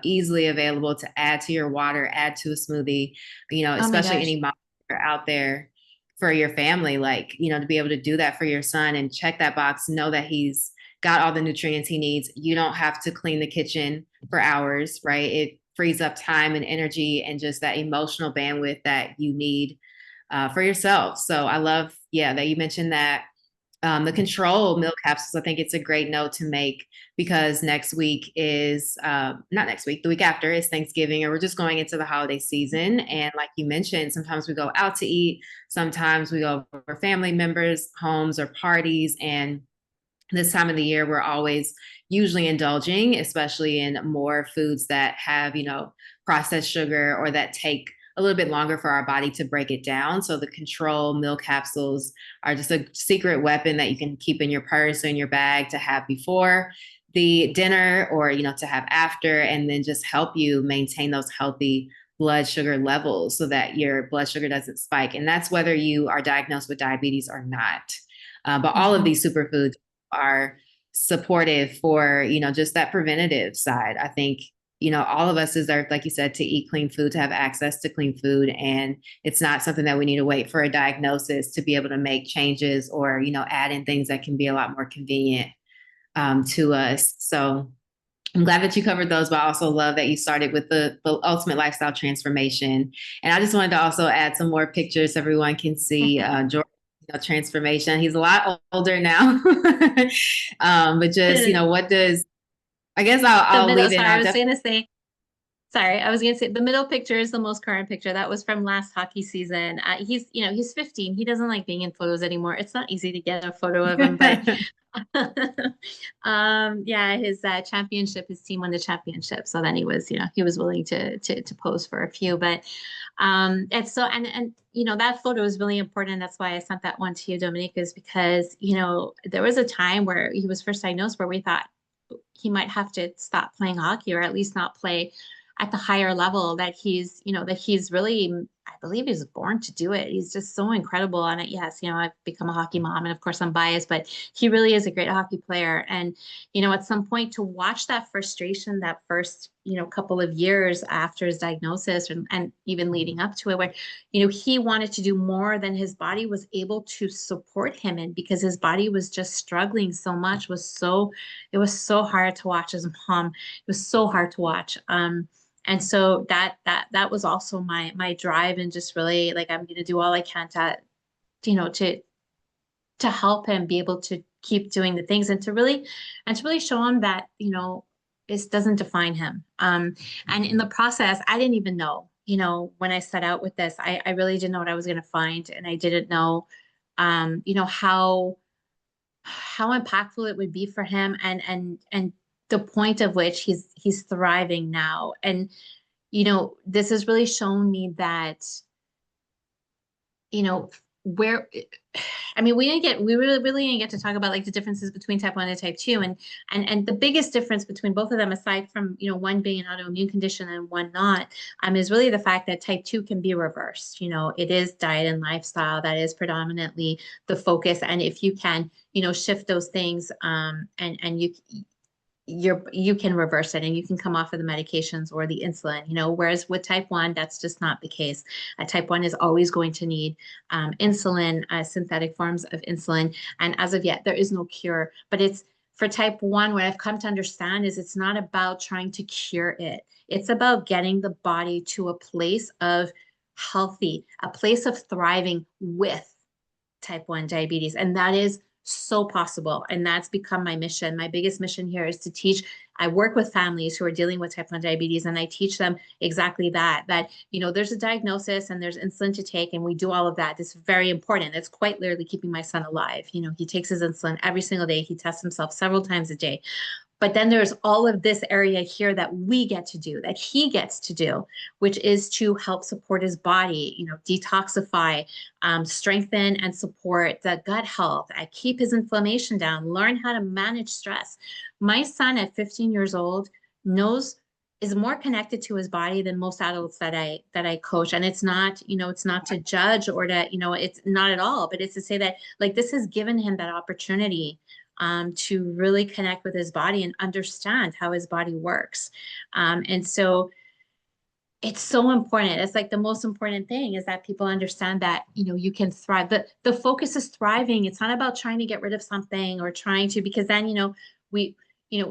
easily available to add to your water, add to a smoothie, especially any moms out there for your family, like, to be able to do that for your son and check that box, know that he's got all the nutrients he needs. You don't have to clean the kitchen for hours, right? It frees up time and energy and just that emotional bandwidth that you need for yourself. So I love, that you mentioned that. The control meal capsules, I think it's a great note to make because next week is, not next week, the week after is Thanksgiving, and we're just going into the holiday season. And like you mentioned, sometimes we go out to eat, sometimes we go for family members' homes or parties. And this time of the year, we're always usually indulging, especially in more foods that have, processed sugar or that take a little bit longer for our body to break it down. So the control meal capsules are just a secret weapon that you can keep in your purse or in your bag to have before the dinner or, to have after, and then just help you maintain those healthy blood sugar levels so that your blood sugar doesn't spike. And that's whether you are diagnosed with diabetes or not. But all of these superfoods are supportive for, just that preventative side. I think, all of us deserve, like you said, to eat clean food, to have access to clean food. And it's not something that we need to wait for a diagnosis to be able to make changes or, add in things that can be a lot more convenient to us. So I'm glad that you covered those, but I also love that you started with the ultimate lifestyle transformation. And I just wanted to also add some more pictures so everyone can see Jordan transformation. He's a lot older now. But just, what does, I guess I'll leave it. I was going to say the middle picture is the most current picture. That was from last hockey season. He's 15. He doesn't like being in photos anymore. It's not easy to get a photo of him, but his championship, his team won the championship. So then he was willing to pose for a few, but and so that photo is really important. That's why I sent that one to you, Dominique, is because there was a time where he was first diagnosed where we thought he might have to stop playing hockey or at least not play at the higher level that he's really, I believe he was born to do it. He's just so incredible. And yes, I've become a hockey mom and of course I'm biased, but he really is a great hockey player. And, at some point to watch that frustration, that first, couple of years after his diagnosis and even leading up to it, where, he wanted to do more than his body was able to support him in because his body was just struggling so much, it was so hard to watch as a mom. It was so hard to watch. And so that was also my drive and just really like, I'm going to do all I can to help him be able to keep doing the things and to really show him that, this doesn't define him. And in the process, I didn't even know, when I set out with this, I really didn't know what I was going to find. And I didn't know, how impactful it would be for him and the point of which he's thriving now. And, this has really shown me that, where, I mean, we really didn't get to talk about like the differences between type 1 and type 2. And the biggest difference between both of them, aside from, one being an autoimmune condition and one not, is really the fact that type 2 can be reversed. It is diet and lifestyle that is predominantly the focus. And if you can, shift those things, and you can reverse it and you can come off of the medications or the insulin, whereas with type 1, that's just not the case. Type 1 is always going to need insulin, synthetic forms of insulin. And as of yet, there is no cure. But it's for type 1, what I've come to understand is it's not about trying to cure it. It's about getting the body to a place of healthy, a place of thriving with type 1 diabetes. And that is so possible. And that's become my mission. My biggest mission here is to teach. I work with families who are dealing with type 1 diabetes, and I teach them exactly that, there's a diagnosis and there's insulin to take, and we do all of that. It's very important. It's quite literally keeping my son alive. He takes his insulin every single day. He tests himself several times a day. But then there's all of this area here that we get to do, that he gets to do, which is to help support his body, detoxify, strengthen and support the gut health, keep his inflammation down, learn how to manage stress. My son at 15 years old is more connected to his body than most adults that I coach. And it's not, it's not to judge or to, it's not at all, but it's to say that like this has given him that opportunity to really connect with his body and understand how his body works. And so it's so important. It's like the most important thing is that people understand that, you can thrive. The focus is thriving. It's not about trying to get rid of something or trying to, because then, we,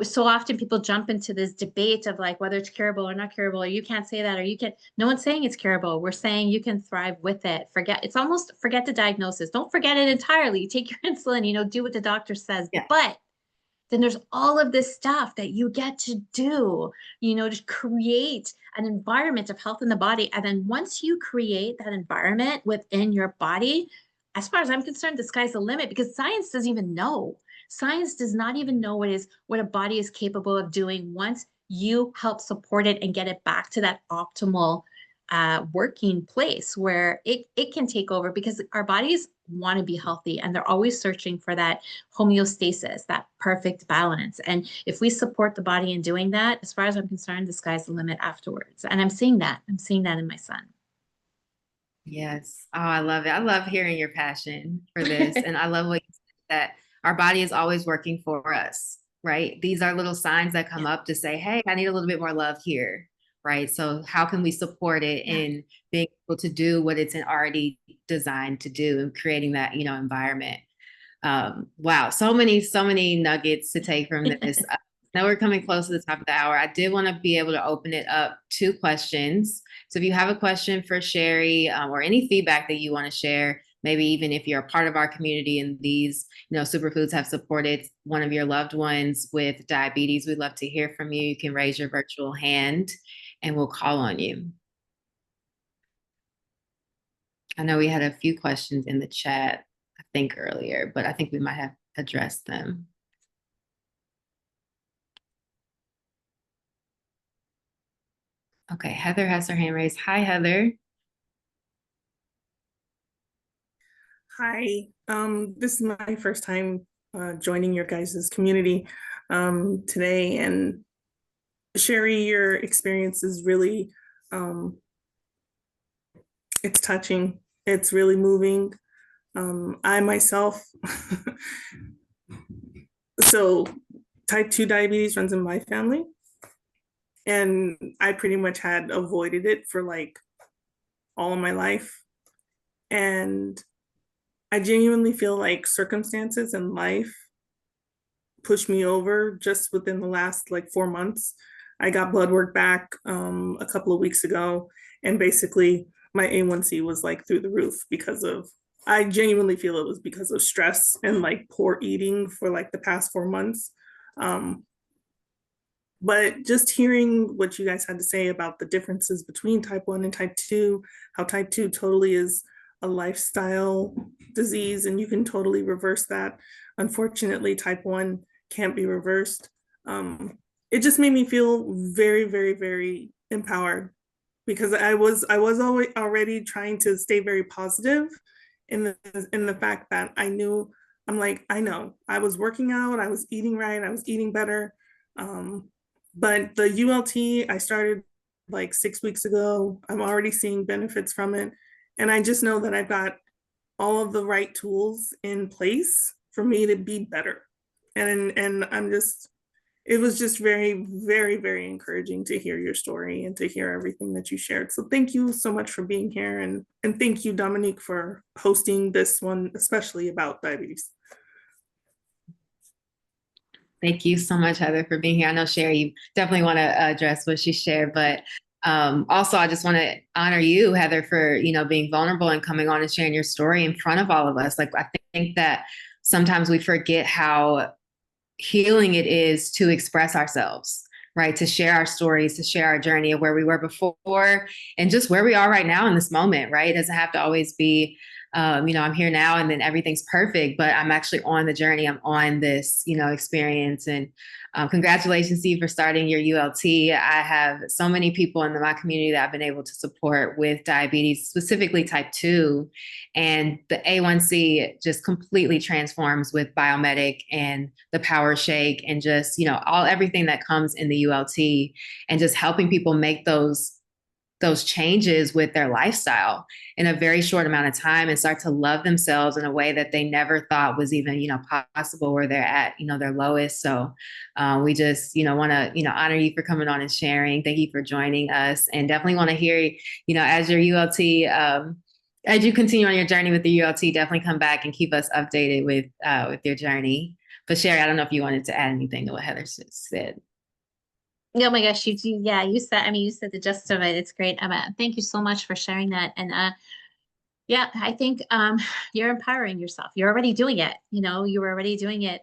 so often people jump into this debate of like whether it's curable or not curable, or you can't say that, or you can, no one's saying it's curable. We're saying you can thrive with it. Forget the diagnosis. Don't forget it entirely. Take your insulin, do what the doctor says. Yeah. But then there's all of this stuff that you get to do, to create an environment of health in the body. And then once you create that environment within your body, as far as I'm concerned, the sky's the limit, because science doesn't even know. Science does not even know what a body is capable of doing once you help support it and get it back to that optimal working place where it can take over, because our bodies want to be healthy and they're always searching for that homeostasis, that perfect balance. And if we support the body in doing that, as far as I'm concerned, the sky's the limit afterwards. And I'm seeing that in my son. Yes. Oh, I love it. I love hearing your passion for this. And I love what you said, that our body is always working for us, right? These are little signs that come up to say, hey, I need a little bit more love here, right? So how can we support it in being able to do what it's already designed to do and creating that, environment? Wow. So many nuggets to take from this. Now we're coming close to the top of the hour. I did want to be able to open it up to questions. So if you have a question for Sherry, or any feedback that you want to share, maybe even if you're a part of our community and these, superfoods have supported one of your loved ones with diabetes, we'd love to hear from you. You can raise your virtual hand and we'll call on you. I know we had a few questions in the chat, I think earlier, but I think we might have addressed them. Okay, Heather has her hand raised. Hi, Heather. Hi, this is my first time joining your guys' community today. And Sherry, your experience is really, it's touching. It's really moving. I myself, so type 2 diabetes runs in my family. And I pretty much had avoided it for like all of my life. And I genuinely feel like circumstances in life pushed me over just within the last like 4 months. I got blood work back a couple of weeks ago, and basically my A1C was like through the roof because of, I genuinely feel it was because of stress and like poor eating for like the past 4 months. But just hearing what you guys had to say about the differences between type 1 and type 2, how type 2 totally is a lifestyle disease and you can totally reverse that. Unfortunately, type 1 can't be reversed. It just made me feel very, very, very empowered, because I was always already trying to stay very positive in the fact that I knew, I'm like, I know I was working out, I was eating right, I was eating better. Um, but the ULT I started like 6 weeks ago. I'm already seeing benefits from it. And I just know that I've got all of the right tools in place for me to be better. And I'm just, it was just very, very, very encouraging to hear your story and to hear everything that you shared. So thank you so much for being here. And thank you, Dominique, for hosting this one, especially about diabetes. Thank you so much, Heather, for being here. I know Sherry, you definitely want to address what she shared, but also I just want to honor you, Heather, for, you know, being vulnerable and coming on and sharing your story in front of all of us. Like, I think that sometimes we forget how healing it is to express ourselves, right? To share our stories, to share our journey of where we were before and just where we are right now in this moment, right? It doesn't have to always be, you know, I'm here now and then everything's perfect, but I'm actually on the journey. I'm on this, you know, experience. And congratulations to you for starting your ULT. I have so many people in my community that I've been able to support with diabetes, specifically type 2. And the A1C just completely transforms with Biomedic and the Power Shake and just, you know, everything that comes in the ULT and just helping people make those changes with their lifestyle in a very short amount of time and start to love themselves in a way that they never thought was even, you know, possible where they're at, you know, their lowest. So we just, you know, want to, you know, honor you for coming on and sharing. Thank you for joining us, and definitely want to hear, you know, as your ULT, as you continue on your journey with the ULT, definitely come back and keep us updated with your journey. But Sherry, I don't know if you wanted to add anything to what Heather said. Oh my gosh, you do. Yeah, you said, I mean, you said the gist of it. It's great. Thank you so much for sharing that. And yeah, I think you're empowering yourself. You're already doing it. You know, you were already doing it.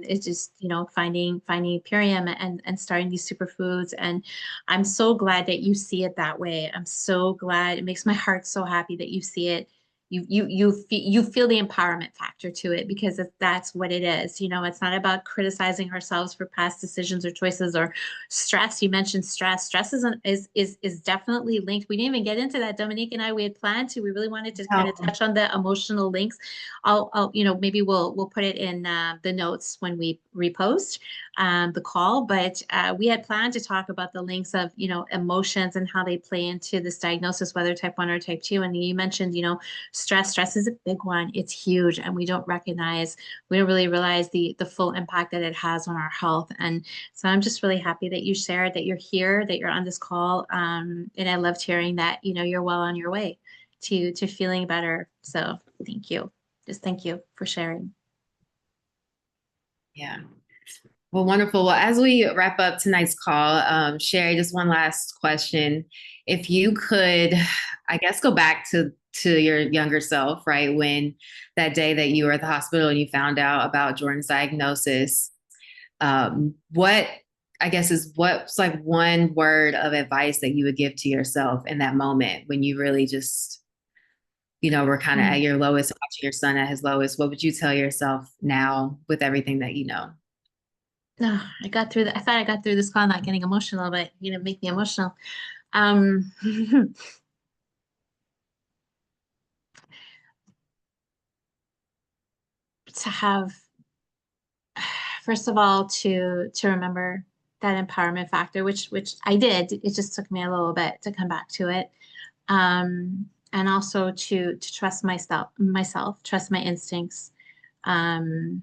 It's just, you know, finding Purium and starting these superfoods. And I'm so glad that you see it that way. I'm so glad. It makes my heart so happy that you see it. You feel the empowerment factor to it, because that's what it is. You know, it's not about criticizing ourselves for past decisions or choices or stress. You mentioned stress. Stress is definitely linked. We didn't even get into that. Dominique and I, we had planned to. We really wanted to kind of touch on the emotional links. I'll you know, maybe we'll put it in the notes when we repost the call. But we had planned to talk about the links of, you know, emotions and how they play into this diagnosis, whether type 1 or type 2. And you mentioned, you know, stress is a big one. It's huge, and we don't really realize the full impact that it has on our health. And so I'm just really happy that you shared, that you're here, that you're on this call. And I loved hearing that, you know, you're well on your way to feeling better. So thank you. Just thank you for sharing. Yeah. Well, wonderful. Well, as we wrap up tonight's call, Sherry, just one last question. If you could, I guess, go back to your younger self, right? When that day that you were at the hospital and you found out about Jordan's diagnosis, what, I guess, what's like one word of advice that you would give to yourself in that moment when you really just, you know, were kind of at your lowest, watching your son at his lowest? What would you tell yourself now with everything that you know? No, I got through that. I thought I got through this call not getting emotional, but you know, make me emotional. Um, to have, first of all, to remember that empowerment factor, which I did. It just took me a little bit to come back to it. And also to trust myself, trust my instincts, and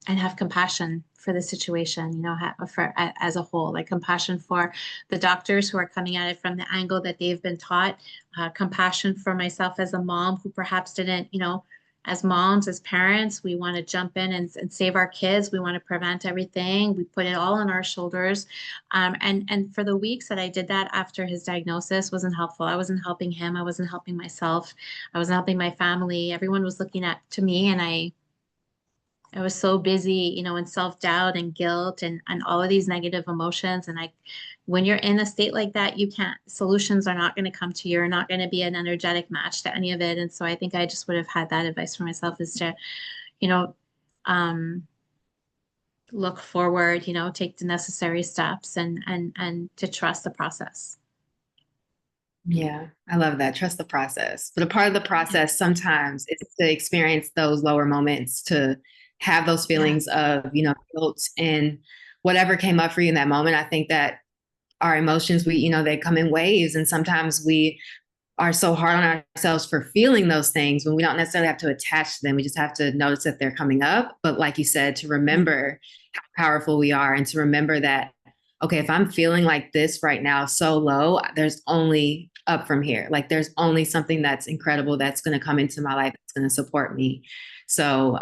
have compassion for the situation, you know, for as a whole, like compassion for the doctors who are coming at it from the angle that they've been taught, compassion for myself as a mom who perhaps didn't, you know, as moms, as parents, we want to jump in and save our kids. We want to prevent everything. We put it all on our shoulders. And for the weeks that I did that after his diagnosis wasn't helpful. I wasn't helping him. I wasn't helping myself. I wasn't helping my family. Everyone was looking to me, and I was so busy, you know, in self-doubt and guilt and all of these negative emotions. And when you're in a state like that, solutions are not going to come to you. You're not going to be an energetic match to any of it. And so I think I just would have had that advice for myself, is to, you know, look forward, you know, take the necessary steps and to trust the process. Yeah, I love that. Trust the process. But a part of the process sometimes is to experience those lower moments, to have those feelings of, guilt and whatever came up for you in that moment. I think that our emotions, they come in waves. And sometimes we are so hard on ourselves for feeling those things when we don't necessarily have to attach to them. We just have to notice that they're coming up. But like you said, to remember how powerful we are and to remember that, okay, if I'm feeling like this right now, so low, there's only up from here. Like there's only something that's incredible that's going to come into my life that's going to support me. So,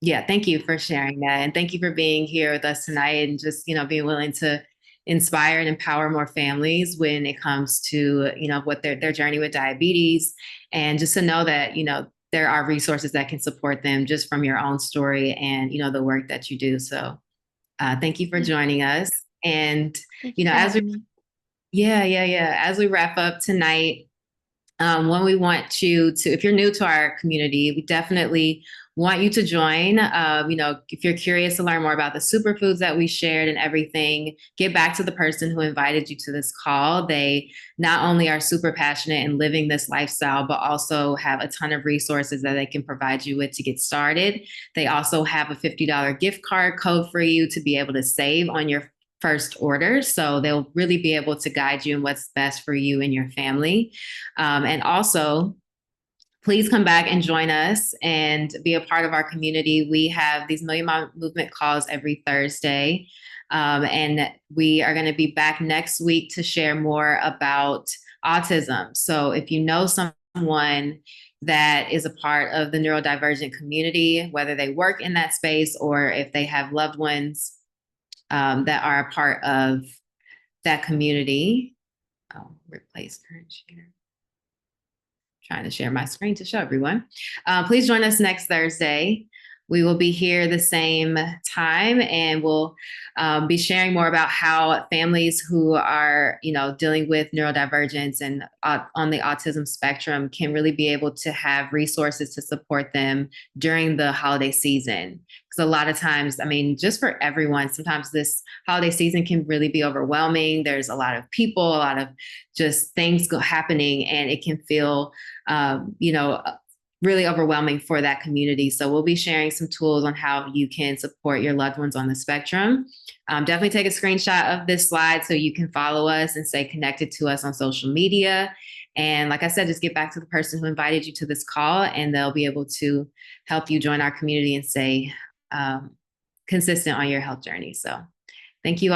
yeah, thank you for sharing that. And thank you for being here with us tonight and just, being willing to inspire and empower more families when it comes to, what their journey with diabetes, and just to know that, there are resources that can support them just from your own story and, the work that you do. So thank you for joining us. And, Thank you for as having me. as we wrap up tonight, when we want you to, if you're new to our community, we definitely want you to join. If you're curious to learn more about the superfoods that we shared and everything, get back to the person who invited you to this call. They not only are super passionate in living this lifestyle, but also have a ton of resources that they can provide you with to get started. They also have a $50 gift card code for you to be able to save on your first order. So they'll really be able to guide you in what's best for you and your family. And also, please come back and join us and be a part of our community. We have these Million Mom Movement calls every Thursday. And we are going to be back next week to share more about autism. So if you know someone that is a part of the neurodivergent community, whether they work in that space or if they have loved ones that are a part of that community. Oh, replace current share. Trying to share my screen to show everyone. Please join us next Thursday. We will be here the same time, and we'll be sharing more about how families who are, dealing with neurodivergence and on the autism spectrum can really be able to have resources to support them during the holiday season. Because a lot of times, just for everyone, sometimes this holiday season can really be overwhelming. There's a lot of people, a lot of just things happening, and it can feel, really overwhelming for that community. So we'll be sharing some tools on how you can support your loved ones on the spectrum. Definitely take a screenshot of this slide so you can follow us and stay connected to us on social media. And like I said, just get back to the person who invited you to this call, and they'll be able to help you join our community and stay consistent on your health journey. So thank you all.